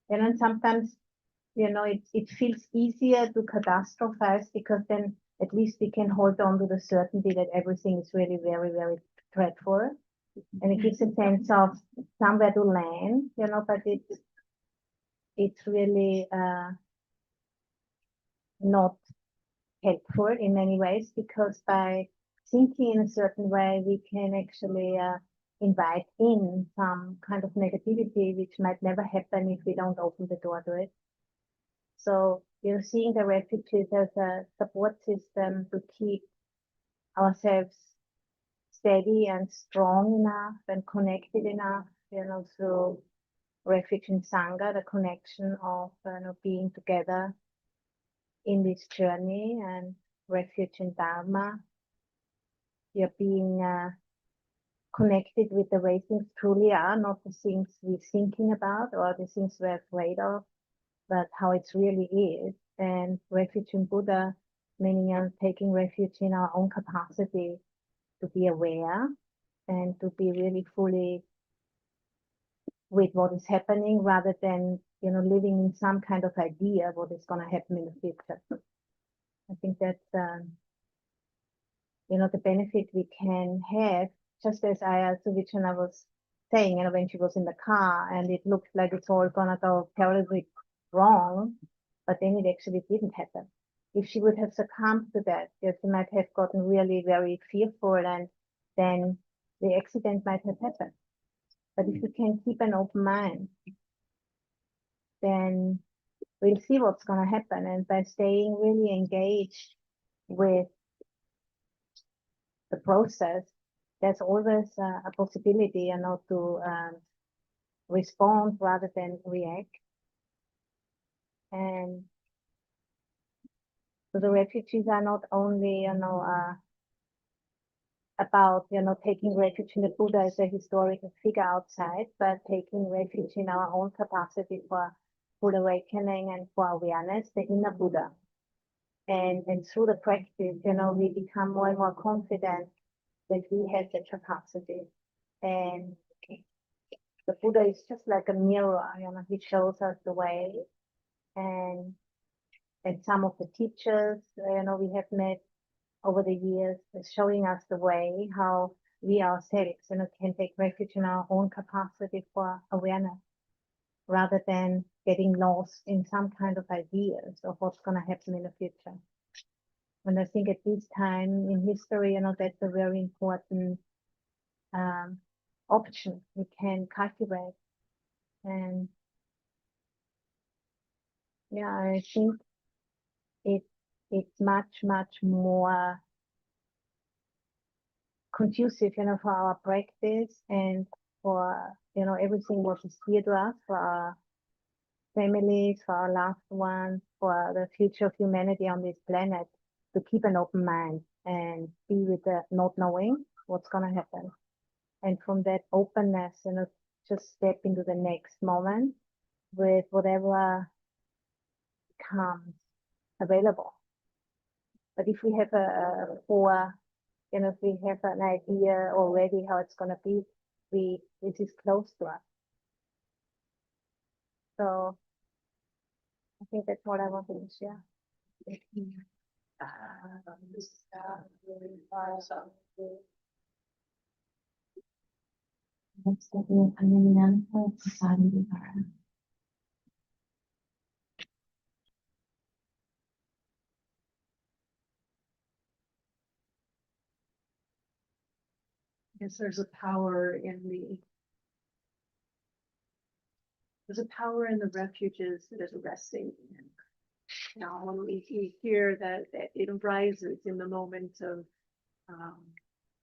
And sometimes, it feels easier to catastrophize because then at least we can hold on to the certainty that everything is really very, very dreadful. And it gives a sense of somewhere to land, but it's really not helpful in many ways, because by thinking in a certain way, we can actually invite in some kind of negativity, which might never happen if we don't open the door to it. So, seeing the refugees as a support system to keep ourselves steady and strong enough and connected enough, through refuge and Sangha, the connection of being together in this journey, and refuge and Dharma, you're being connected with the way things truly are, not the things we're thinking about or the things we're afraid of, but how it really is. And refuge in Buddha, meaning taking refuge in our own capacity to be aware and to be really fully with what is happening, rather than, living in some kind of idea of what is going to happen in the future. I think that's, the benefit we can have, just as Suvichana was saying, when she was in the car and it looked like it's all going to go terribly wrong, but then it actually didn't happen. If she would have succumbed to that, she might have gotten really very fearful, and then the accident might have happened. But if we can keep an open mind, then we'll see what's going to happen. And by staying really engaged with the process, there's always a possibility, to respond rather than react. And so the refugees are not only, about, taking refuge in the Buddha as a historical figure outside, but taking refuge in our own capacity for full awakening and for awareness, the inner Buddha. And through the practice, we become more and more confident that we have the capacity. And the Buddha is just like a mirror, he shows us the way. And some of the teachers, we have met over the years, is showing us the way how we ourselves, can take refuge in our own capacity for awareness, rather than getting lost in some kind of ideas of what's going to happen in the future. And I think at this time in history, that's a very important option we can cultivate. And yeah, I think it's much, much more conducive, for our practice and for, everything what is dear to us, for our families, for our loved ones, for the future of humanity on this planet, to keep an open mind and be with the not knowing what's going to happen. And from that openness, just step into the next moment with whatever comes available. But if we have if we have an idea already how it's going to be, it is close to us. So I think that's what I wanted to share. Next up, we have Anandananda Prasad Vihara. Yes, there's a power in the refuges that is resting. Now, when we hear that it arises in the moment of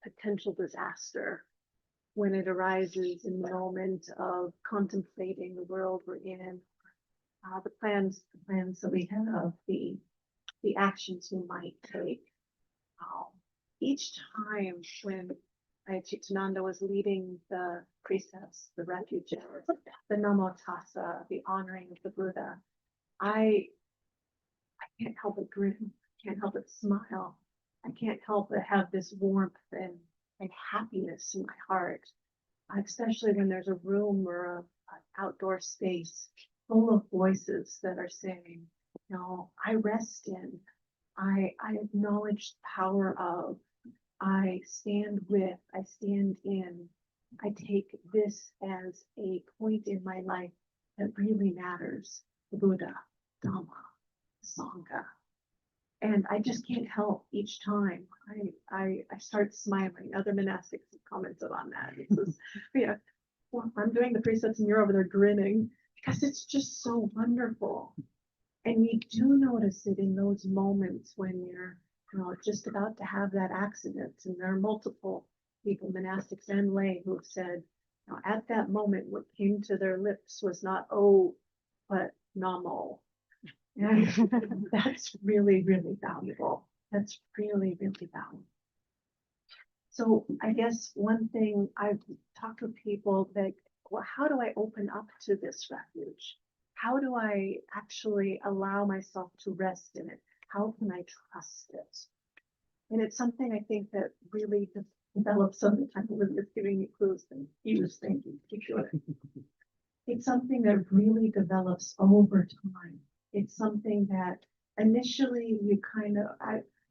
potential disaster, when it arises in the moment of contemplating the world we're in, the plans that we have, the actions we might take. Each time when Chitananda was leading the precepts, the refuges, the Namo Tassa, the honoring of the Buddha, I can't help but grin, can't help but smile. I can't help but have this warmth and happiness in my heart, especially when there's a room or an outdoor space full of voices that are saying, I rest in, I acknowledge the power of, I stand with, I stand in, I take this as a point in my life that really matters, the Buddha, Dhamma, Sangha. And I just can't help each time. I start smiling. Other monastics have commented on that. It says, well, I'm doing the precepts and you're over there grinning because it's just so wonderful. And we do notice it in those moments when you're just about to have that accident. And there are multiple people, monastics and lay, who have said, at that moment, what came to their lips was not, oh, but namo. And that's really, really valuable. That's really, really valuable. So I guess one thing I've talked with people that, well, how do I open up to this refuge? How do I actually allow myself to rest in it? How can I trust it? And it's something I think that really develops over time. Elizabeth's giving me clues and he was thinking, keep doing it. It's something that really develops over time. It's something that initially you kind of,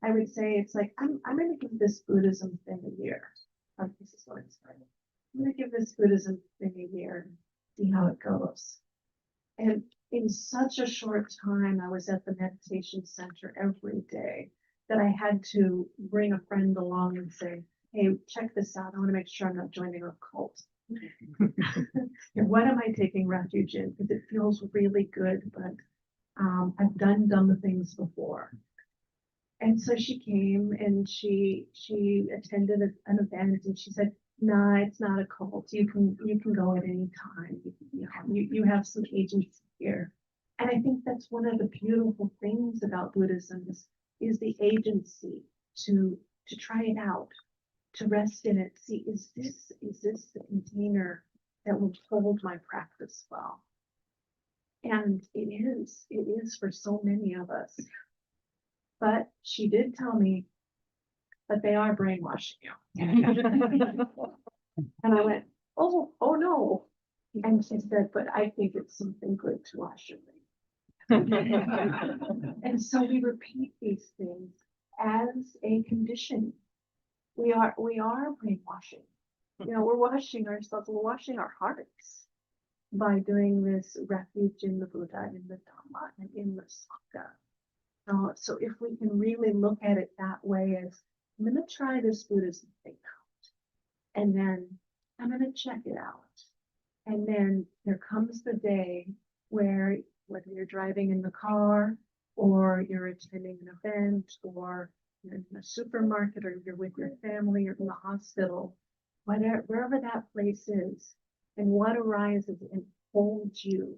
I would say it's like, I'm going to give this Buddhism thing a year. This is what it started. I'm going to give this Buddhism thing a year and see how it goes. And in such a short time, I was at the meditation center every day that I had to bring a friend along and say, hey, check this out. I want to make sure I'm not joining a cult. And what am I taking refuge in? Because it feels really good, but I've done dumb things before. And so she came and she attended an event and she said, nah, it's not a cult. You can go at any time. You have some agency here. And I think that's one of the beautiful things about Buddhism is the agency to try it out, to rest in it. See, is this the container that will hold my practice well? And it is for so many of us. But she did tell me, but they are brainwashing you. And I went, oh no. And she said, but I think it's something good to wash your brain. And so we repeat these things as a condition. We are brainwashing. We're washing ourselves, we're washing our hearts by doing this refuge in the Buddha, in the Dhamma, and in the Sangha. So if we can really look at it that way as, I'm going to try this Buddhism thing out, and then I'm going to check it out. And then there comes the day where, whether you're driving in the car, or you're attending an event, or you're in a supermarket, or you're with your family, or in the hospital, wherever that place is, and what arises and holds you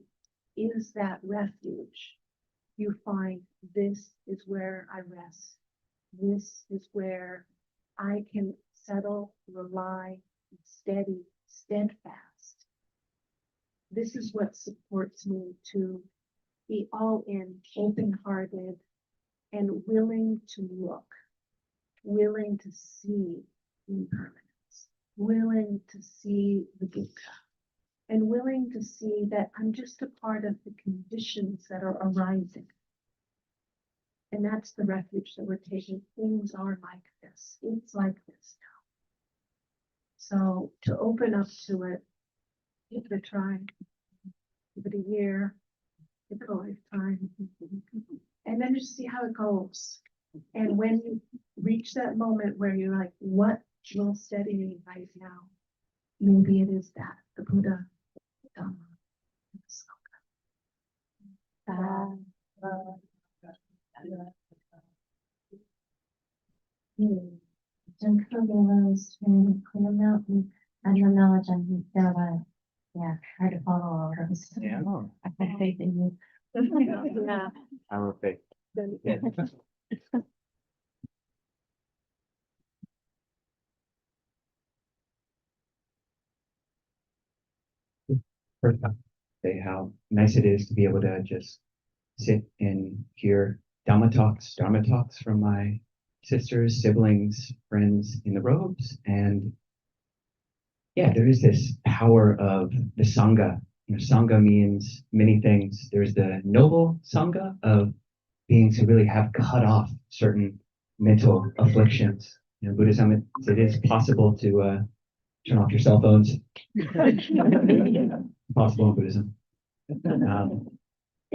is that refuge. You find, this is where I rest. This is where I can settle, rely, steady, steadfast. This is what supports me to be all in, open-hearted, and willing to look, willing to see impermanence, willing to see the dukkha, and willing to see that I'm just a part of the conditions that are arising. And that's the refuge that we're taking. Things are like this. It's like this now. So to open up to it, give it a try, give it a year, give it a lifetime, and then just see how it goes. And when you reach that moment where you're like, what will steady me right now? Maybe it is that, the Buddha, the Dhamma, and the Sangha. Jung Kogel's turning Clear Mountain. I don't know, Jung, hard to follow all of those. Yeah. I have faith in you. Yeah. I'm a fake. First time, say how nice it is to be able to just sit and hear Dhamma talks from my sisters, siblings, friends in the robes. And yeah, there is this power of the Sangha Sangha means many things. There's the noble Sangha of beings who really have cut off certain mental afflictions. Buddhism, it is possible to turn off your cell phones. Possible in Buddhism.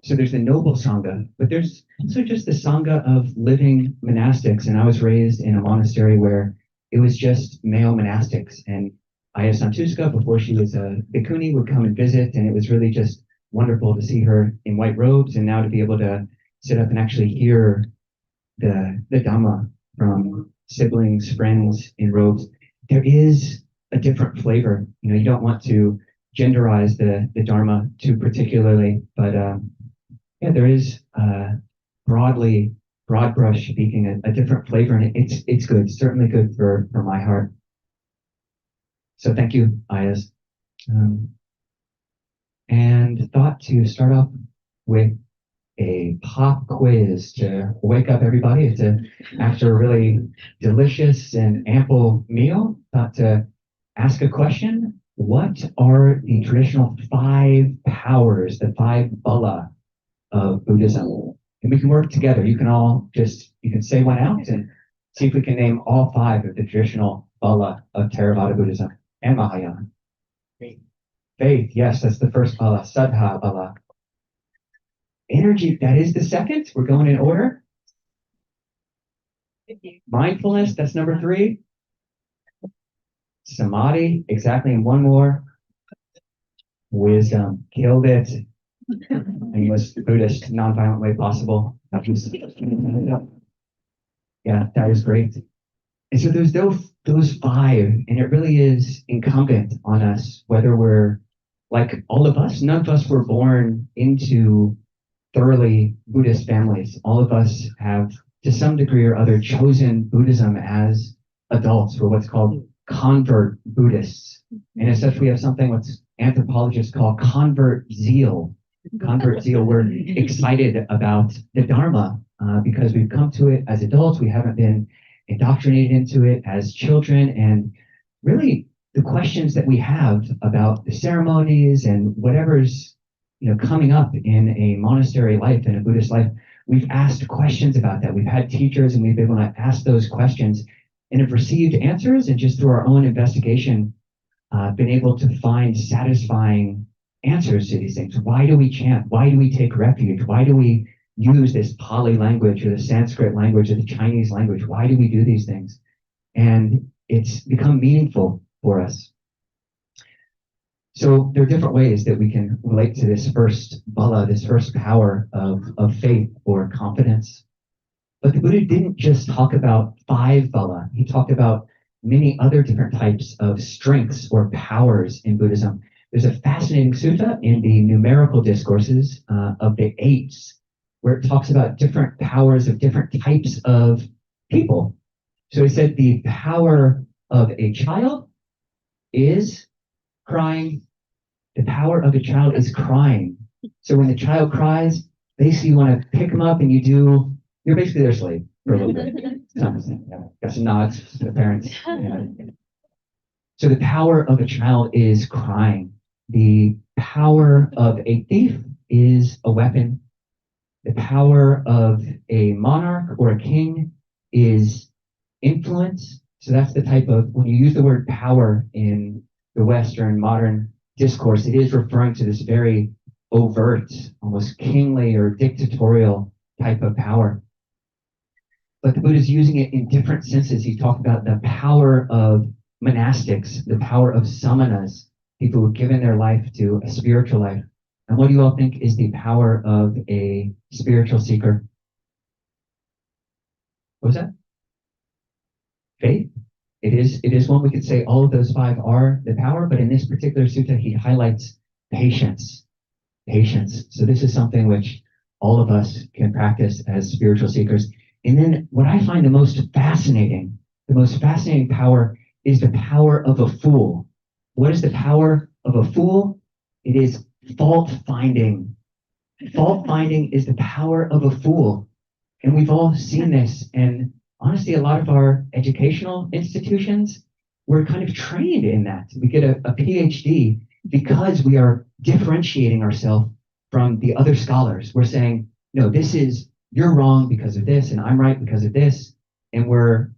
So there's the noble Sangha, but there's also just the Sangha of living monastics. And I was raised in a monastery where it was just male monastics. And Aya Santuska, before she was a bhikkhuni, would come and visit. And it was really just wonderful to see her in white robes, and now to be able to sit up and actually hear the Dhamma from siblings, friends in robes. There is a different flavor. You don't want to genderize the Dharma too particularly, but yeah, there is broad brush speaking, a different flavor, and it's good. It's certainly good for my heart. So thank you, Ayas. And thought to start off with a pop quiz to wake up everybody. After a really delicious and ample meal, thought to ask a question. What are the traditional 5 powers, the 5 bala of Buddhism? And we can work together. You can say one out and see if we can name all 5 of the traditional bala of Theravada Buddhism and Mahayana. Faith, yes, that's the first bala. Saddha bala. Energy, that is the second. We're going in order. Mindfulness, that's number 3. Samadhi, exactly, and one more. Wisdom, killed it. English, Buddhist, nonviolent way possible. Yeah, that is great. And so there's those 5, and it really is incumbent on us, whether we're like all of us. None of us were born into thoroughly Buddhist families. All of us have, to some degree or other, chosen Buddhism as adults. We're what's called convert Buddhists. And as such, we have something what anthropologists call convert zeal. Convert zeal. We're excited about the Dharma because we've come to it as adults. We haven't been indoctrinated into it as children. And really, the questions that we have about the ceremonies and whatever's coming up in a monastery life, in a Buddhist life, we've asked questions about that. We've had teachers, and we've been able to ask those questions and have received answers, and just through our own investigation, been able to find satisfying answers to these things. Why do we chant? Why do we take refuge? Why do we use this Pali language or the Sanskrit language or the Chinese language? Why do we do these things? And it's become meaningful for us. So there are different ways that we can relate to this first bala, this first power of faith or confidence. But the Buddha didn't just talk about 5 bala. He talked about many other different types of strengths or powers in Buddhism. There's a fascinating sutta in the numerical discourses of the 8s, where it talks about different powers of different types of people. So he said the power of a child is crying. The power of a child is crying. So when the child cries, basically you want to pick them up and you're basically their slave for a little bit. Got some nods to the parents. Yeah. So the power of a child is crying. The power of a thief is a weapon. The power of a monarch or a king is influence. So that's the type of, when you use the word power in the Western modern discourse, it is referring to this very overt, almost kingly or dictatorial type of power. But the Buddha is using it in different senses. He talked about the power of monastics, the power of samanas, people who've given their life to a spiritual life. And what do you all think is the power of a spiritual seeker? What was that? Faith. It is one we could say all of those 5 are the power, but in this particular sutta, he highlights patience. Patience. So this is something which all of us can practice as spiritual seekers. And then what I find the most fascinating power is the power of a fool. What is the power of a fool? It is fault finding. Fault finding is the power of a fool. And we've all seen this. And honestly, a lot of our educational institutions, we're kind of trained in that. We get a PhD because we are differentiating ourselves from the other scholars. We're saying, no, you're wrong because of this, and I'm right because of this. And we're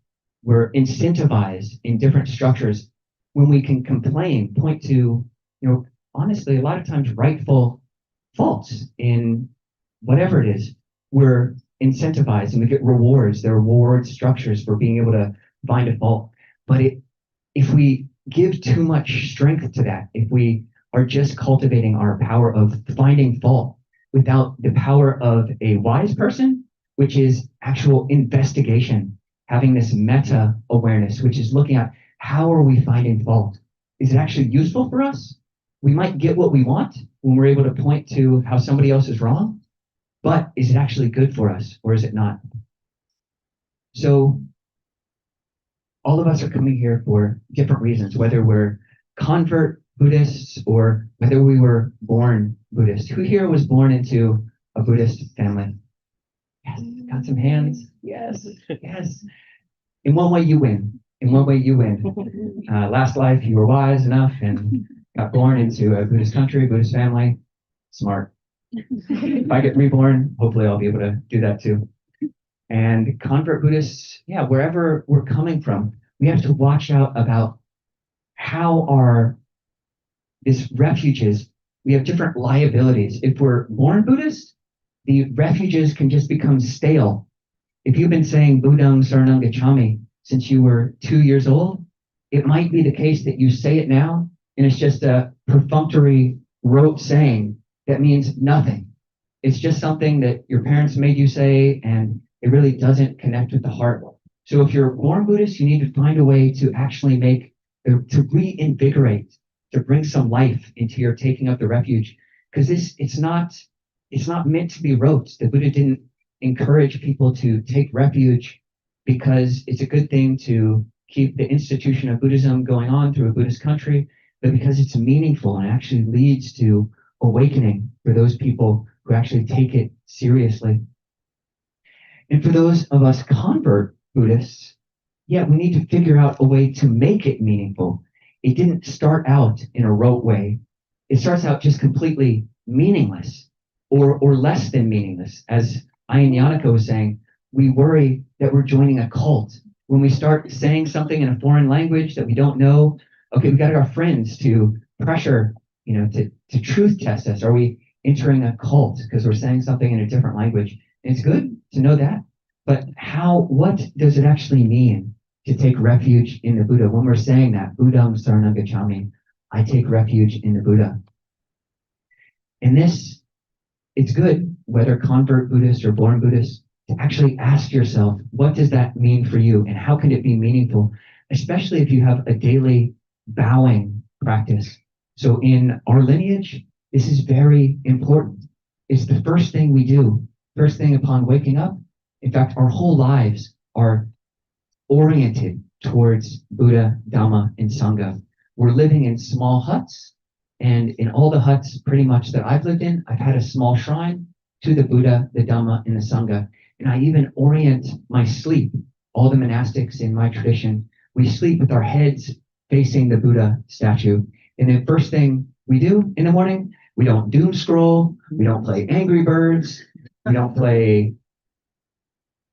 incentivized in different structures when we can complain, point to, honestly, a lot of times rightful faults in whatever it is. We're incentivized and we get rewards. There are reward structures for being able to find a fault. But if we give too much strength to that, if we are just cultivating our power of finding fault without the power of a wise person, which is actual investigation, having this meta awareness, which is looking at how are we finding fault? Is it actually useful for us? We might get what we want when we're able to point to how somebody else is wrong, but is it actually good for us or is it not? So all of us are coming here for different reasons, whether we're convert Buddhists or whether we were born Buddhist. Who here was born into a Buddhist family? Yes, got some hands. Yes, yes. In one way you win. In one way you win. Last life you were wise enough and got born into a Buddhist country, Buddhist family. Smart. If I get reborn, hopefully I'll be able to do that too. And convert Buddhists, wherever we're coming from, we have to watch out about how these refuges, we have different liabilities. If we're born Buddhist, the refuges can just become stale. If you've been saying Buddhang Saranam Gacchami since you were 2 years old, it might be the case that you say it now and it's just a perfunctory rote saying that means nothing. It's just something that your parents made you say and it really doesn't connect with the heart. So if you're born Buddhist, you need to find a way to actually to reinvigorate, to bring some life into your taking up the refuge. Because it's not meant to be rote. The Buddha didn't encourage people to take refuge because it's a good thing to keep the institution of Buddhism going on through a Buddhist country, but because it's meaningful and actually leads to awakening for those people who actually take it seriously. And for those of us convert Buddhists, we need to figure out a way to make it meaningful. It didn't start out in a rote way. It starts out just completely meaningless or less than meaningless. As Ayan Yanako was saying, we worry that we're joining a cult. When we start saying something in a foreign language that we don't know, okay, we got our friends to pressure, to truth test us. Are we entering a cult because we're saying something in a different language? And it's good to know that. But what does it actually mean to take refuge in the Buddha? When we're saying that, Buddham Saranam Gacchami, I take refuge in the Buddha. And it's good, whether convert Buddhist or born Buddhist, to actually ask yourself, what does that mean for you? And how can it be meaningful? Especially if you have a daily bowing practice. So in our lineage, this is very important. It's the first thing we do, first thing upon waking up. In fact, our whole lives are oriented towards Buddha, Dhamma, and Sangha. We're living in small huts, and in all the huts pretty much that I've lived in, I've had a small shrine to the Buddha, the Dhamma, and the Sangha. And I even orient my sleep. All the monastics in my tradition, we sleep with our heads facing the Buddha statue. And the first thing we do in the morning, we don't doom scroll, we don't play Angry Birds, we don't play,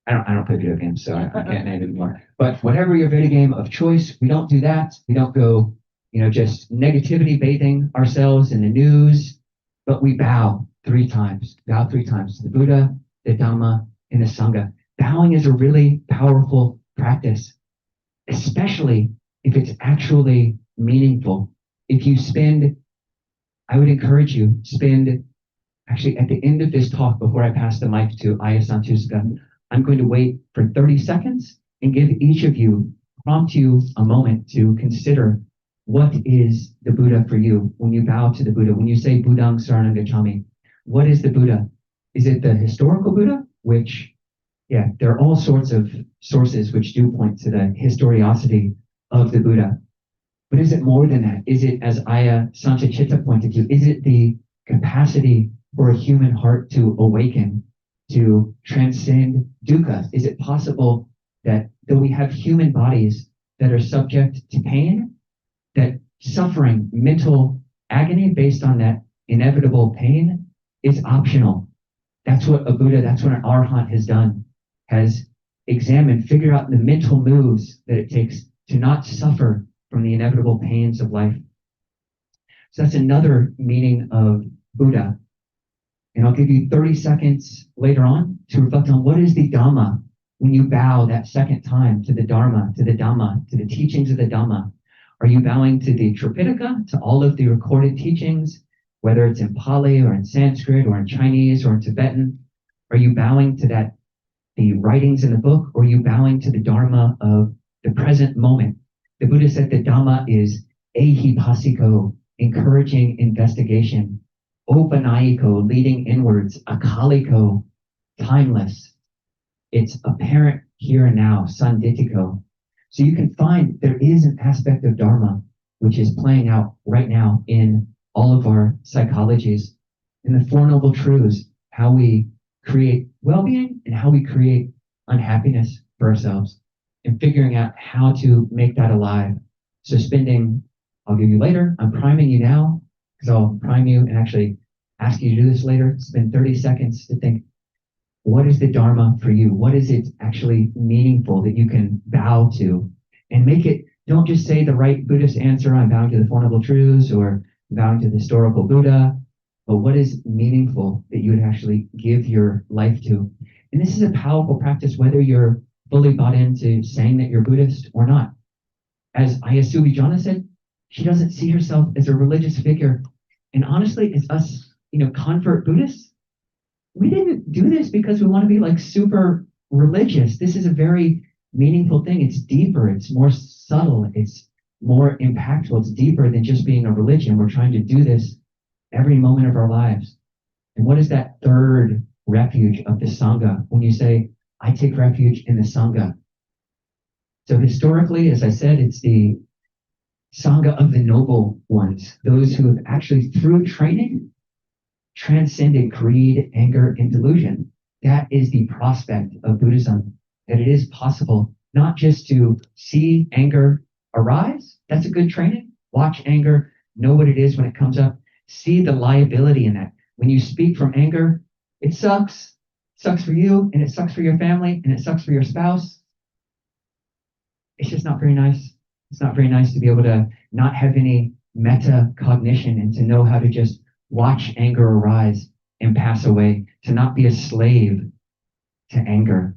I don't play video games, so I can't name it anymore. But whatever your video game of choice, we don't do that. We don't go, just negativity bathing ourselves in the news, but we bow 3 times to the Buddha, the Dhamma, and the Sangha. Bowing is a really powerful practice, especially if it's actually meaningful. If you I would encourage you, actually at the end of this talk, before I pass the mic to Aya Santuska, I'm going to wait for 30 seconds and prompt you a moment to consider what is the Buddha for you when you bow to the Buddha, when you say Buddhang Saranam Gacchami. What is the Buddha? Is it the historical Buddha? Which, there are all sorts of sources which do point to the historicity of the Buddha. But is it more than that? Is it, as Aya Santachitta pointed to, is it the capacity for a human heart to awaken, to transcend dukkha? Is it possible that though we have human bodies that are subject to pain, that suffering, mental agony based on that inevitable pain is optional. That's what a Buddha, that's what an Arhat has done, has examined, figured out the mental moves that it takes to not suffer from the inevitable pains of life. So that's another meaning of Buddha. And I'll give you 30 seconds later on to reflect on what is the Dhamma when you bow that second time to the Dharma, to the Dhamma, to the teachings of the Dhamma. Are you bowing to the Tripitaka, to all of the recorded teachings, whether it's in Pali or in Sanskrit or in Chinese or in Tibetan? Are you bowing to that, the writings in the book, or are you bowing to the Dharma of the present moment? The Buddha said the Dhamma is ehipasiko, encouraging investigation, opanayiko, leading inwards, akaliko, timeless. It's apparent here and now, sanditiko. So you can find there is an aspect of Dharma which is playing out right now in all of our psychologies, in the Four Noble Truths, how we create well-being and how we create unhappiness for ourselves, and figuring out how to make that alive. So I'll give you later, I'm priming you now, because I'll prime you and actually ask you to do this later. Spend 30 seconds to think, what is the Dharma for you? What is it actually meaningful that you can bow to? And make it, don't just say the right Buddhist answer, I'm bowing to the Four Noble Truths, or bowing to the historical Buddha, but what is meaningful that you would actually give your life to? And this is a powerful practice, whether you're fully bought into saying that you're Buddhist or not. As Ayasubi Jana said, she doesn't see herself as a religious figure. And honestly, as us, convert Buddhists, we didn't do this because we want to be like super religious. This is a very meaningful thing. It's deeper, it's more subtle, it's more impactful, it's deeper than just being a religion. We're trying to do this every moment of our lives. And what is that third refuge of the Sangha when you say, I take refuge in the Sangha? So historically, as I said, it's the Sangha of the noble ones, those who have actually, through training, transcended greed, anger, and delusion. That is the prospect of Buddhism, that it is possible not just to see anger arise, that's a good training, watch anger, know what it is when it comes up, see the liability in that. When you speak from anger, it sucks. It sucks for you, and it sucks for your family, and it sucks for your spouse. It's just not very nice. It's not very nice to be able to not have any metacognition and to know how to just watch anger arise and pass away, to not be a slave to anger.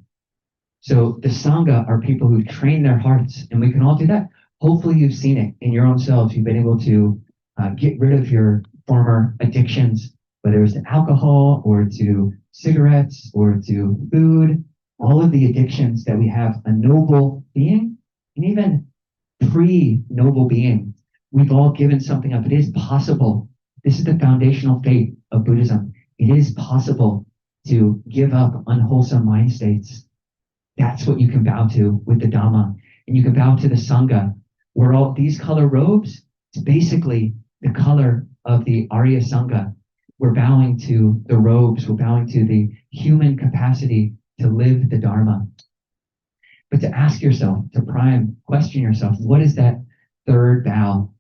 So the Sangha are people who train their hearts, and we can all do that. Hopefully you've seen it in your own selves. You've been able to get rid of your former addictions, whether it's to alcohol or to cigarettes or to food, all of the addictions that we have, a noble being, and even pre-noble being, we've all given something up. It is possible. This is the foundational faith of Buddhism. It is possible to give up unwholesome mind states. That's what you can bow to with the Dhamma. And you can bow to the Sangha, where all these color robes, it's basically the color of the Arya Sangha. We're bowing to the robes. We're bowing to the human capacity to live the Dharma. But to ask yourself, to question yourself, what is that third bow?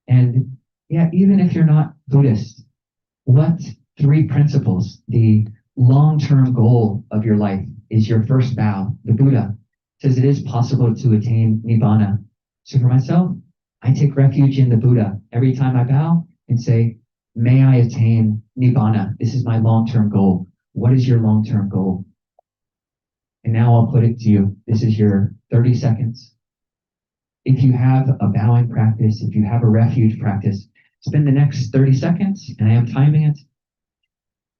And yeah, even if you're not Buddhist, what three principles, the long-term goal of your life is your first bow? The Buddha says it is possible to attain Nibbana. So for myself, I take refuge in the Buddha every time I bow and say, may I attain Nibbana. This is my long-term goal. What is your long-term goal? And now I'll put it to you. This is your 30 seconds. If you have a bowing practice, if you have a refuge practice, spend the next 30 seconds, and I am timing it.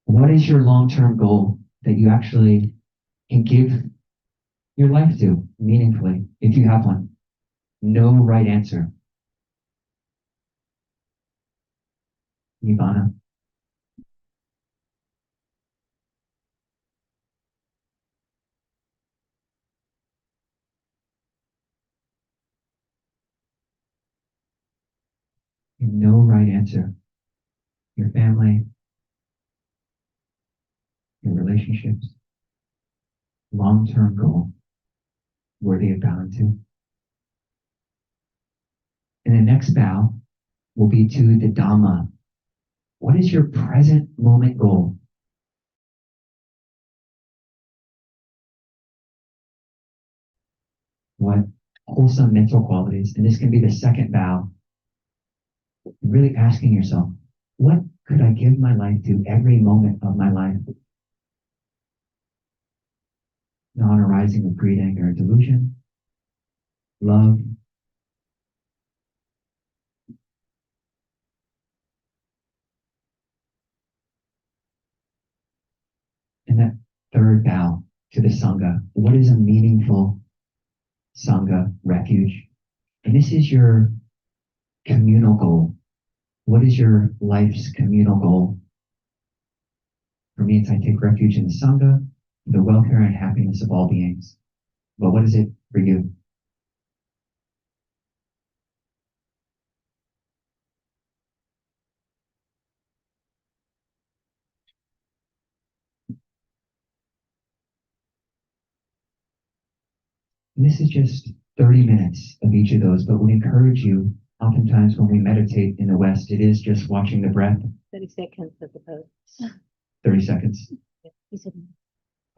What is your long-term goal that you actually can give your life to meaningfully, if you have one? No right answer. Nibbana. No right answer. Your family, your relationships, long-term goal, worthy of bowing to. And the next bow will be to the Dhamma, What is your present moment goal? What wholesome mental qualities? And this can be the second vow. Really asking yourself, what could I give my life to every moment of my life? Non arising of greed, anger, delusion, love. And that third vow to the Sangha. What is a meaningful Sangha refuge? And this is your communal goal. What is your life's communal goal? For me, it's I take refuge in the Sangha, the welfare and happiness of all beings. But what is it for you? And this is just 30 minutes of each of those, but we encourage you, oftentimes when we meditate in the West, it is just watching the breath. 30 seconds, I suppose. 30 seconds. He said,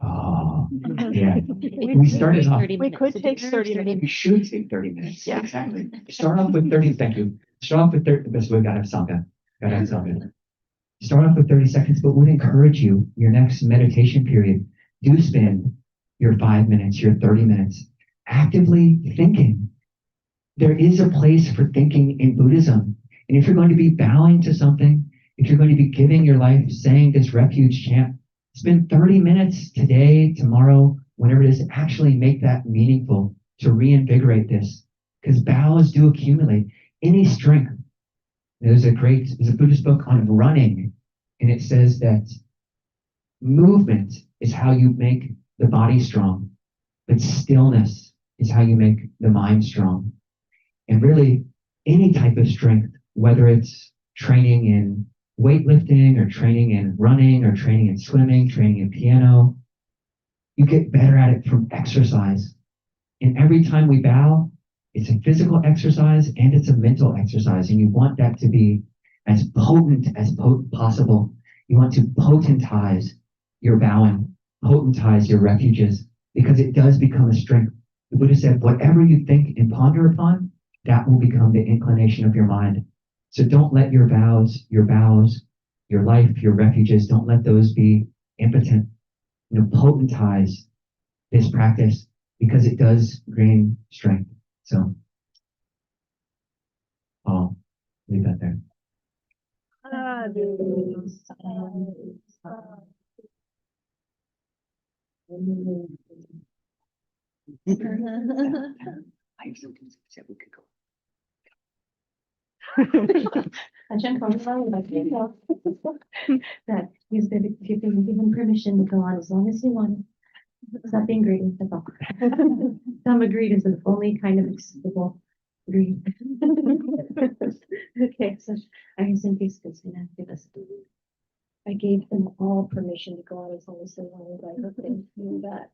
Oh, yeah. We started off. We could take 30 minutes. You should take 30 minutes. Yeah. Exactly. Start off with 30. Thank you. Start off with 30. That's we gotta have Sangha. Gotta have Sangha. Start off with 30 seconds, but would encourage you, your next meditation period, do spend your 5 minutes, your 30 minutes actively thinking. There is a place for thinking in Buddhism. And if you're going to be bowing to something, if you're going to be giving your life, saying this refuge chant, spend 30 minutes today, tomorrow, whenever it is, actually make that meaningful to reinvigorate this. Because vows do accumulate any strength. There's a Buddhist book on running, and it says that movement is how you make the body strong, but stillness is how you make the mind strong. And really, any type of strength, whether it's training in weightlifting or training in running or training in swimming, training in piano, you get better at it from exercise. And every time we bow, it's a physical exercise and it's a mental exercise. And you want that to be as potent as possible. You want to potentize your bowing, potentize your refuges, because it does become a strength. The Buddha said, whatever you think and ponder upon, that will become the inclination of your mind. So don't let your vows, your life, your refuges, don't let those be impotent. Potentize this practice because it does gain strength. So I'll leave that there. I have something to say. We could go. That he's been given permission to go on as long as he wanted. Stop being greedy, that's all. Some greed is the only kind of acceptable greed. Okay, so I think he's gonna give us. I gave them all permission to go on as long as they wanted. I hope they knew that.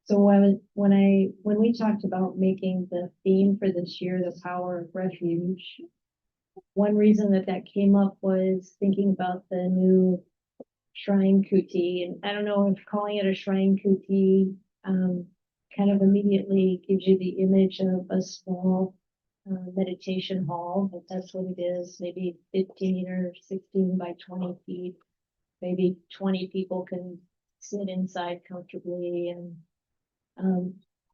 So when we talked about making the theme for this year, the power of refuge, one reason that came up was thinking about the new shrine kuti, and I don't know if calling it a shrine kuti kind of immediately gives you the image of a small meditation hall, but that's what it is, maybe 15 or 16 by 20 feet. Maybe 20 people can sit inside comfortably and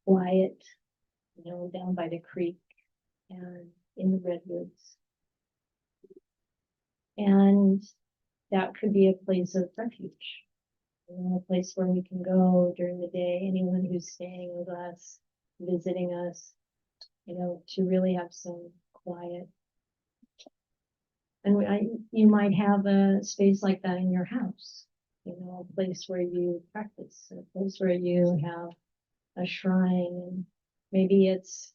quiet, down by the creek and in the redwoods. And that could be a place of refuge, a place where we can go during the day, anyone who's staying with us, visiting us, to really have some quiet. And you might have a space like that in your house, a place where you practice, a place where you have a shrine, and maybe it's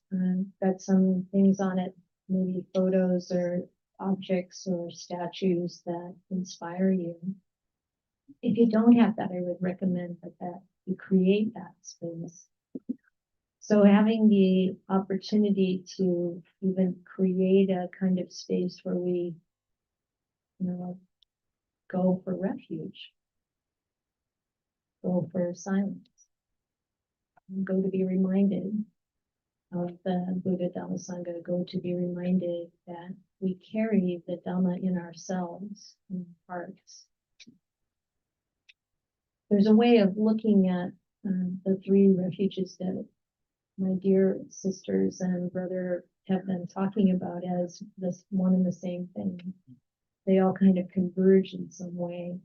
got some things on it, maybe photos or objects or statues that inspire you. If you don't have that, I would recommend that you create that space So having the opportunity to even create a kind of space where we, go for refuge, go for silence, go to be reminded of the Buddha Dhamma Sangha, go to be reminded that we carry the Dhamma in ourselves, in our hearts. There's a way of looking at the three refuges that my dear sisters and brother have been talking about as this one and the same thing. They all kind of converge in some way.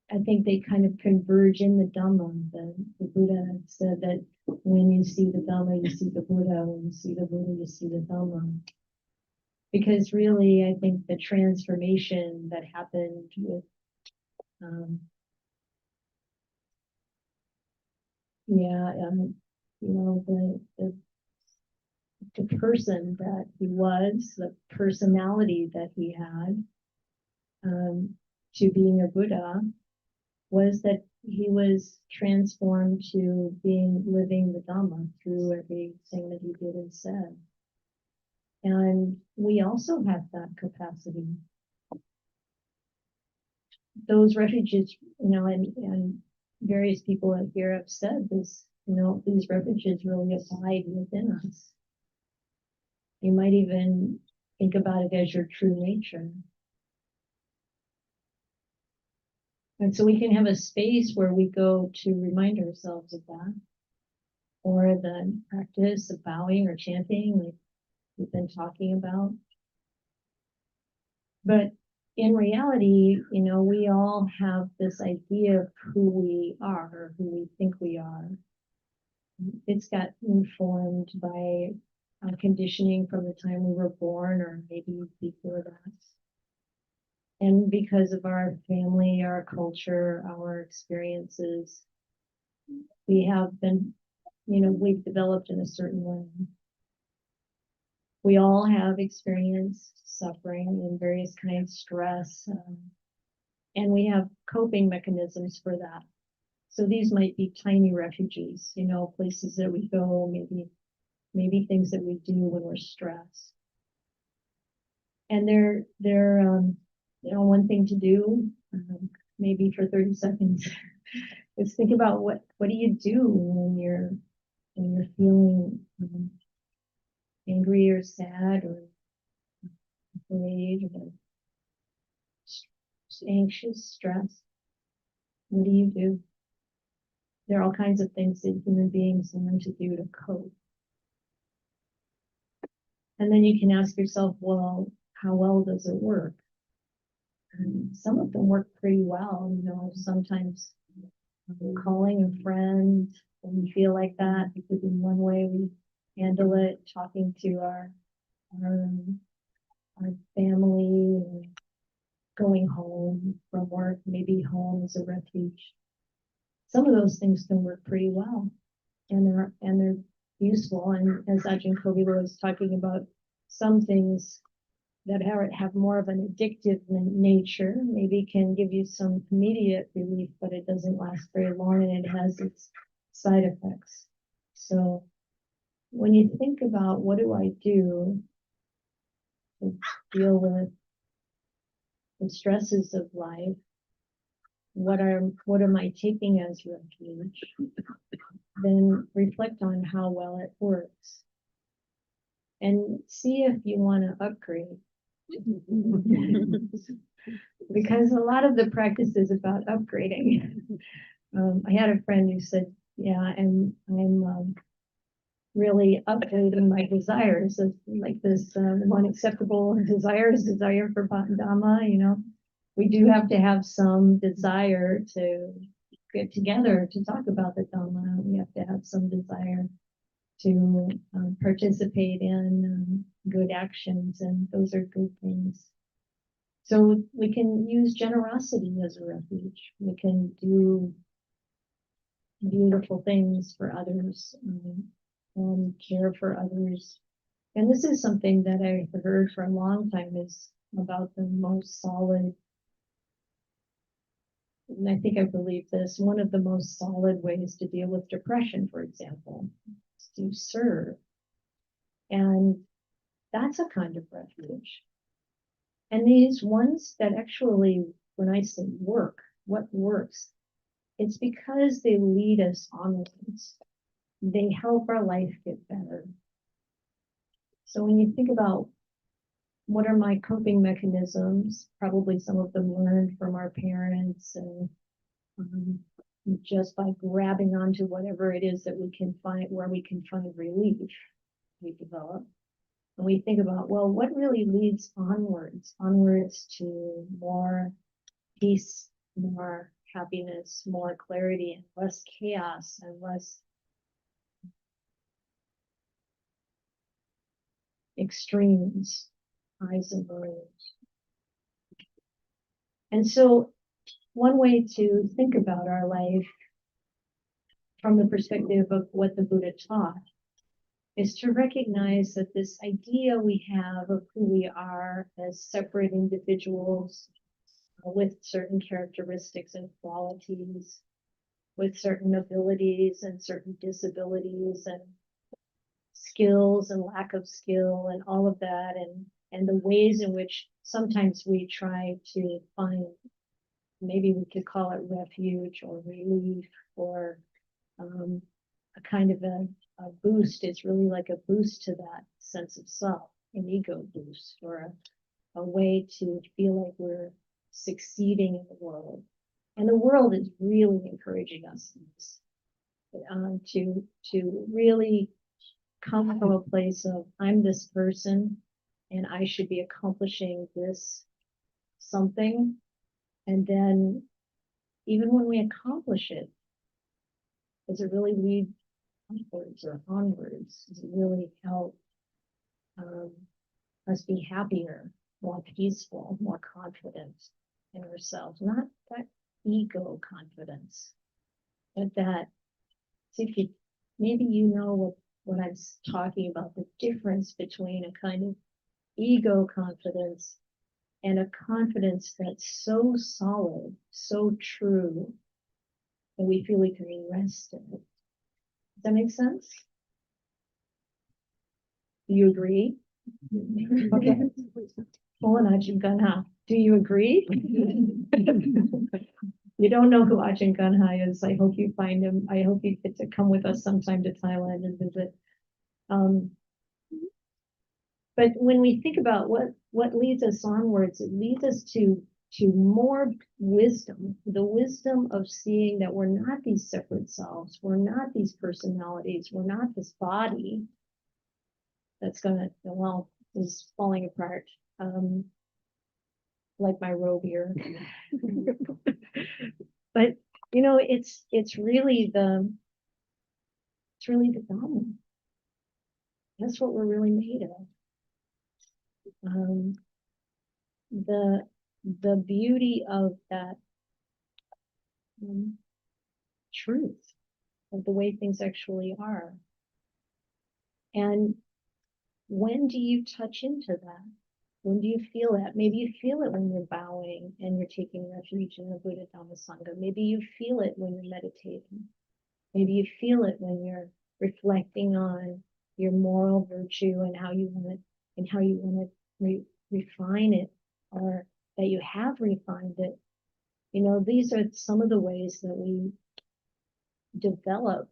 I think they kind of converge in the Dhamma. The Buddha said that when you see the Dhamma, you see the Buddha. When you see the Buddha, you see the Dhamma. Because really, I think the transformation that happened with, the person that he was, the personality that he had, to being a Buddha, was that he was transformed to living the Dhamma through everything that he did and said. And we also have that capacity. Those refuges, and various people out here have said this, these refuges really abide within us. You might even think about it as your true nature. And so we can have a space where we go to remind ourselves of that, or the practice of bowing or chanting, like we've been talking about. But in reality, we all have this idea of who we are, who we think we are. It's got informed by conditioning from the time we were born, or maybe before that. And because of our family, our culture, our experiences, we have been, we've developed in a certain way. We all have experienced suffering and various kinds of stress, and we have coping mechanisms for that. So these might be tiny refuges, places that we go, maybe things that we do when we're stressed. And they're one thing to do, maybe for 30 seconds, is think about what do you do when you're feeling angry or sad or afraid or anxious, stressed. What do you do? There are all kinds of things that human beings learn to do to cope. And then you can ask yourself, well, how well does it work? And some of them work pretty well. Sometimes calling a friend when we feel like that, because in one way we handle it, talking to our family, and going home from work, maybe home is a refuge. Some of those things can work pretty well, and they're useful. And as Ajahn Kovila was talking about, some things that have more of an addictive nature maybe can give you some immediate relief, but it doesn't last very long, and it has its side effects. So when you think about what do I do to deal with the stresses of life, what am I taking as refuge, then reflect on how well it works. And see if you want to upgrade. Because a lot of the practice is about upgrading. I had a friend who said, yeah, I'm really upgrading my desires, like this one acceptable desire is desire for Dhamma. We do have to have some desire to get together to talk about the Dhamma. We have to have some desire to participate in good actions, and those are good things. So we can use generosity as a refuge. We can do beautiful things for others, and care for others. And this is something that I've heard for a long time, is about the most solid and I think I believe this, one of the most solid ways to deal with depression, for example, is to serve. And that's a kind of refuge. And these ones that actually, when I say work, what works? It's because they lead us onwards. They help our life get better. So when you think about what are my coping mechanisms, probably some of them learned from our parents, and just by grabbing onto whatever it is that we can find, where we can find relief, we develop. And we think about, well, what really leads onwards to more peace, more happiness, more clarity, and less chaos, and less extremes, highs and lows. And so one way to think about our life from the perspective of what the Buddha taught is to recognize that this idea we have of who we are as separate individuals with certain characteristics and qualities, with certain abilities and certain disabilities and skills and lack of skill and all of that, and the ways in which sometimes we try to find, maybe we could call it refuge or relief or a kind of a boost. It's really like a boost to that sense of self, an ego boost, or a way to feel like we're succeeding in the world. And the world is really encouraging us in this, to really come from a place of, I'm this person and I should be accomplishing this something. And then even when we accomplish it, does it really lead upwards or onwards? Does it really help us be happier, more peaceful, more confident in ourselves? Not that ego confidence, but that, see if you, maybe you know what I'm talking about, the difference between a kind of ego confidence and a confidence that's so solid, so true, that we feel we can rest in it. Does that make sense? Do you agree? Okay. Do you agree? You don't know who Ajahn Gunhai is. I hope you find him. I hope you get to come with us sometime to Thailand and visit. But when we think about what leads us onwards, it leads us to more wisdom, the wisdom of seeing that we're not these separate selves, we're not these personalities, we're not this body that's gonna, well, is falling apart, like my robe here. But you know, it's really the Dhamma. That's what we're really made of. The beauty of that truth of the way things actually are. And when do you touch into that? When do you feel that? Maybe you feel it when you're bowing and you're taking refuge in the Buddha Dhamma Sangha. Maybe you feel it when you're meditating. Maybe you feel it when you're reflecting on your moral virtue and how you want to refine it, or that you have refined it. You know, these are some of the ways that we develop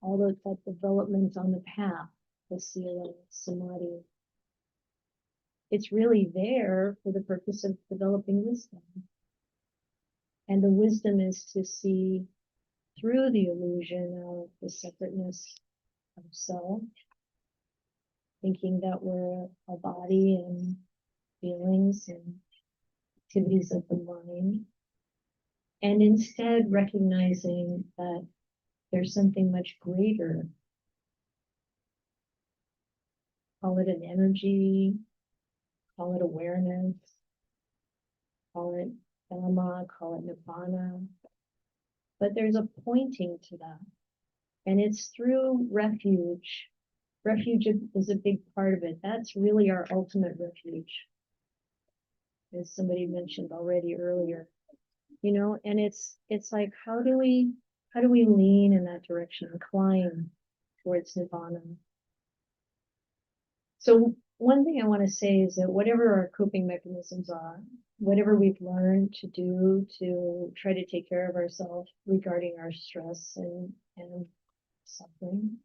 all of that development on the path, the sila, samadhi. It's really there for the purpose of developing wisdom. And the wisdom is to see through the illusion of the separateness of self, thinking that we're a body and feelings and activities of the mind, and instead recognizing that there's something much greater. Call it an energy, call it awareness, call it Dhamma, call it Nibbana, but there's a pointing to that. And it's through refuge. Refuge is a big part of it. That's really our ultimate refuge, as somebody mentioned already earlier. you know, and it's like, how do we lean in that direction and climb towards nirvana? So one thing I want to say is that whatever our coping mechanisms are, whatever we've learned to do to try to take care of ourselves regarding our stress and suffering,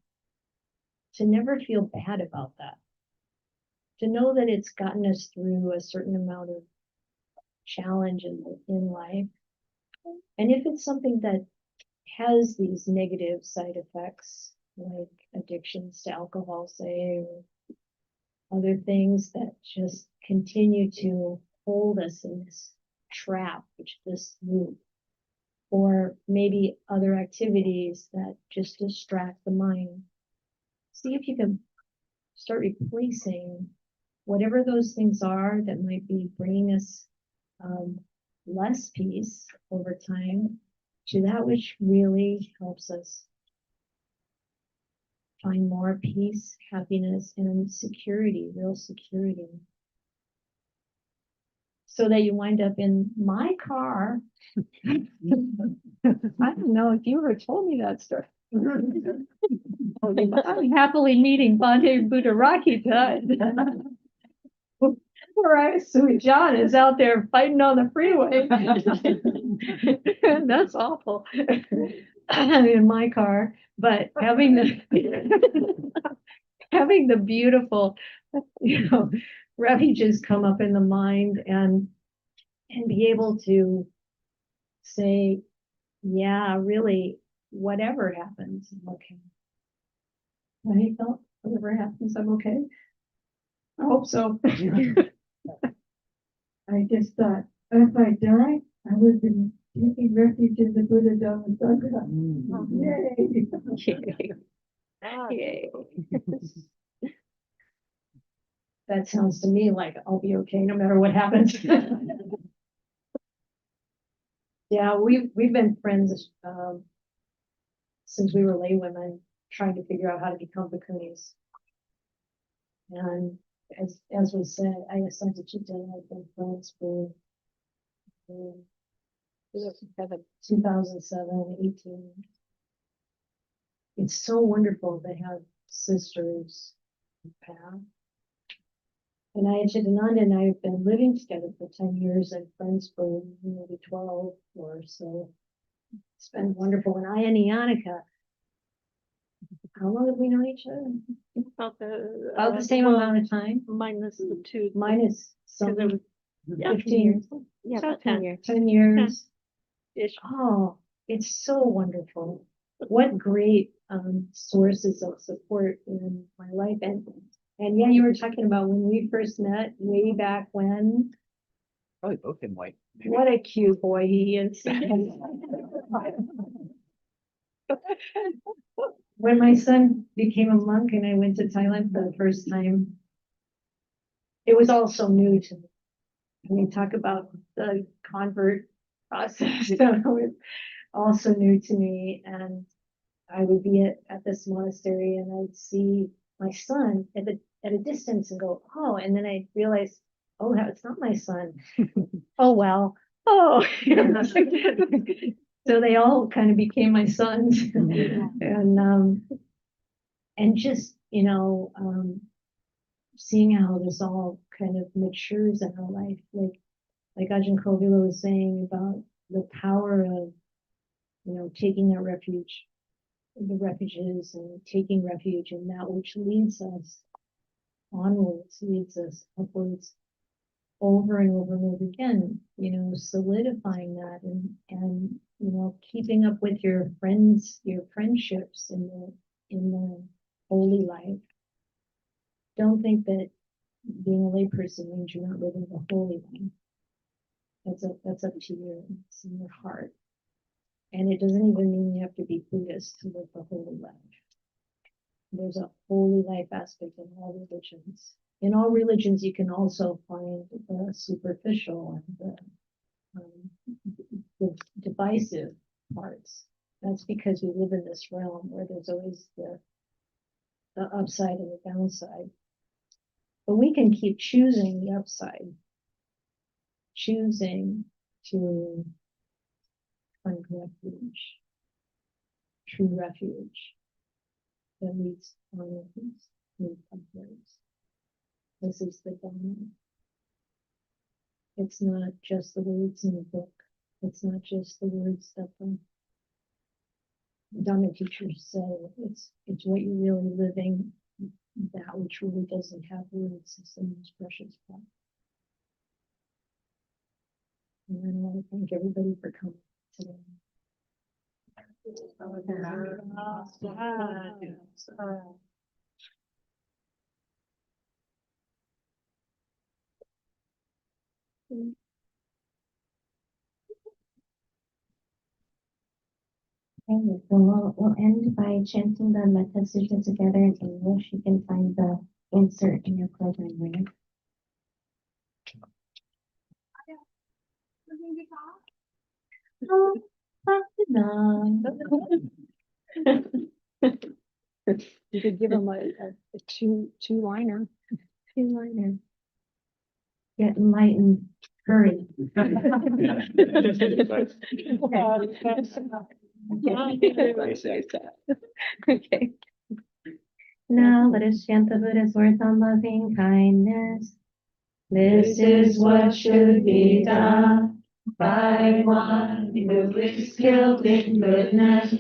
to never feel bad about that. To know that it's gotten us through a certain amount of challenge in life. And if it's something that has these negative side effects, like addictions to alcohol, say, or other things that just continue to hold us in this trap, which this loop, or maybe other activities that just distract the mind. See if you can start replacing whatever those things are that might be bringing us less peace over time to that which really helps us find more peace, happiness, and security, real security. So that you wind up in my car. I don't know if you ever told me that story. I'm happily meeting Bhante Buddharakita. Where I assume John is out there fighting on the freeway. That's awful. In my car, but having the beautiful, refuges come up in the mind and be able to say, yeah, really, whatever happens, I'm okay. Right, Phil? Whatever happens, I'm okay. I hope so. I just thought, if I die, I would be taking refuge in the Buddha Dhamma Sangha. Yay. Yay. That sounds to me like I'll be okay no matter what happens. Yeah, we've been friends since we were lay women, trying to figure out how to become bhikkhunis. And as we said, I ascended to Chitta. I've been friends for 2007, 18. It's so wonderful to have sisters in the path. And Chidananda and I have been living together for 10 years and friends for maybe 12 or so. It's been wonderful. And and Yannicka, how long have we known each other? About About the same amount of time? minus the two. Minus some 'Cause it was 15 years. Yeah, So about 10 years. 10 years. Ish. Oh, it's so wonderful. What great sources of support in my life. And yeah, you were talking about when we first met way back when. Probably both in white. What a cute boy he is. When my son became a monk and I went to Thailand for the first time, it was all so new to me. When we talk about the convert process, it's also new to me. And I would be at this monastery and I'd see my son at a distance and go, oh, and then I realized, oh, it's not my son. Oh, well. Oh, so they all kind of became my sons. And just, seeing how this all kind of matures in our life, like Ajahn Kovila was saying about the power of, taking that refuge, the refuges, and taking refuge in that which leads us onwards, leads us upwards, over and over and over again, solidifying that and keeping up with your friends, your friendships in the holy life. Don't think that being a layperson means you're not living the holy life. That's up to you. It's in your heart. And it doesn't even mean you have to be Buddhist to live the holy life. There's a holy life aspect in all religions. In all religions, you can also find the superficial and the divisive parts. That's because we live in this realm where there's always the upside and the downside. But we can keep choosing the upside, choosing to find refuge, true refuge that leads onwards, move upwards. This is the Dhamma. It's not just the words in the book. It's not just the words that the Dhamma teachers say. It's what you're really living, that which really doesn't have words is the most precious part. And I want to thank everybody for coming today. Okay, so we'll end by chanting the Metta Sutta together in English. You can find the insert in your program there. You could give them a two-liner. Two-liner. Get enlightened. Hurry. Okay. Now let us chant the Buddha's words on loving kindness. This is what should be done by one who is skilled in goodness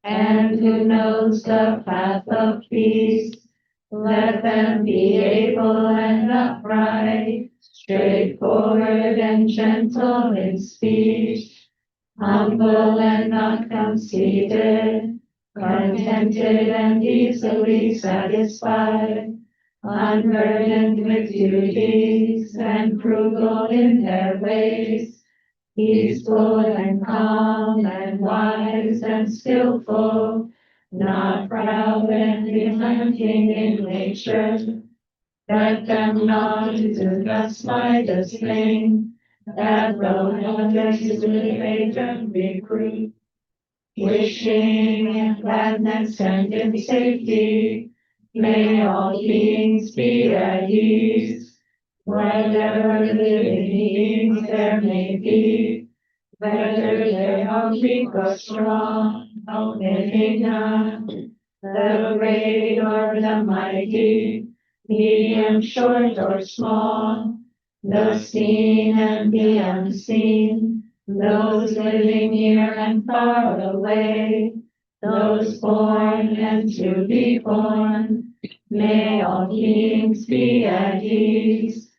and who knows the path of peace. Let them be able and upright, straightforward and gentle in speech, humble and not conceited, contented and easily satisfied, unburdened with duties and frugal in their ways, peaceful and calm and wise and skillful, not proud and relenting in nature. Let them not do the slightest thing that will others with and recruit, wishing in gladness and in safety. May all beings be at ease, whatever living beings there may be, whether they are weak or strong, the great or the mighty, medium, short or small, the seen and the unseen, those living near and far away, those born and to be born. May all beings be at ease.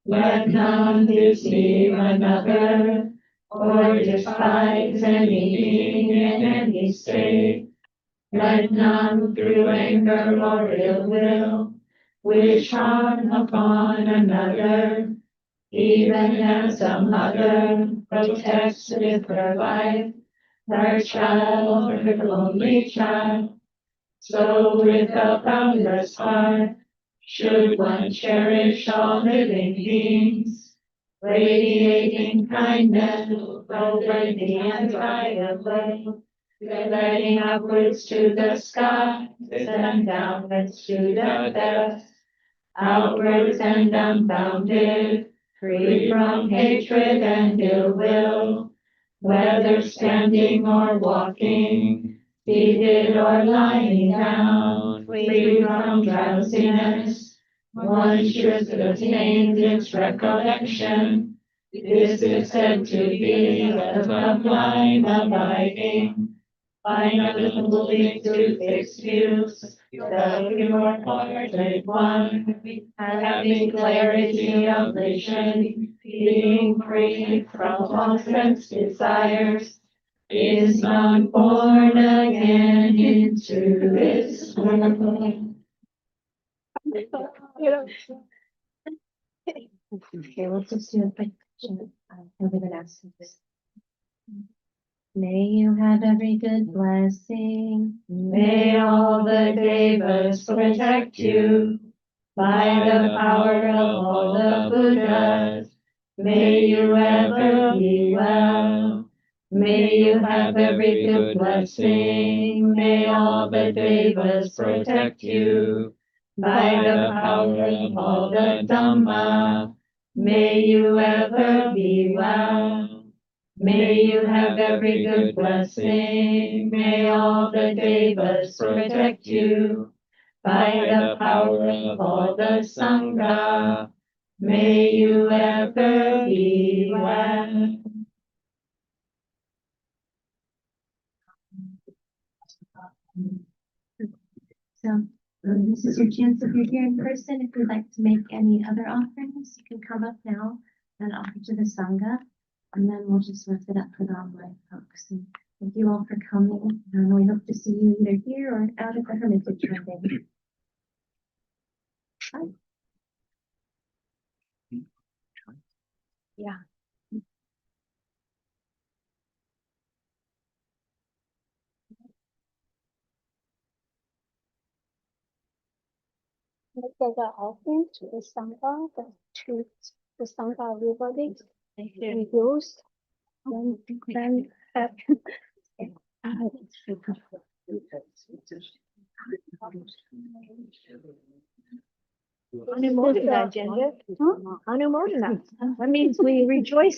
Let none deceive another, or despise any being in any state. Let none through anger or ill will wish harm upon another, even as a mother protects with her life her child or her only child. So with a boundless heart should one cherish all living beings, radiating kindness over the entire world, spreading upwards to the skies and downwards to the depths, outwards and unbounded, free from hatred and ill will, whether standing or walking, seated or lying down, free from drowsiness. One should attain its recollection. This is said to be the sublime abiding, finally to fixed views, the pure-hearted one, having clarity of vision, being free from all sense desires, is not born again into this world. Okay, let's just do a quick chant over the last sentence. May you have every good blessing. May all the devas protect you. By the power of all the Buddhas, may you ever be well. May you have every good blessing. May all the devas protect you. By the power of all the Dhamma, may you ever be well. May you have every good blessing. May all the devas protect you. By the power of all the Sangha, may you ever be well. So this is your chance if you're here in person. If you'd like to make any other offerings, you can come up now and offer to the Sangha. And then we'll just lift it up for the online folks. And thank you all for coming. And we hope to see you either here or out at the Hermitage one day. Bye. Yeah. Look at the offering to the Sangha, the Sangha everybody. And those, then have. Anumodana. That means we rejoice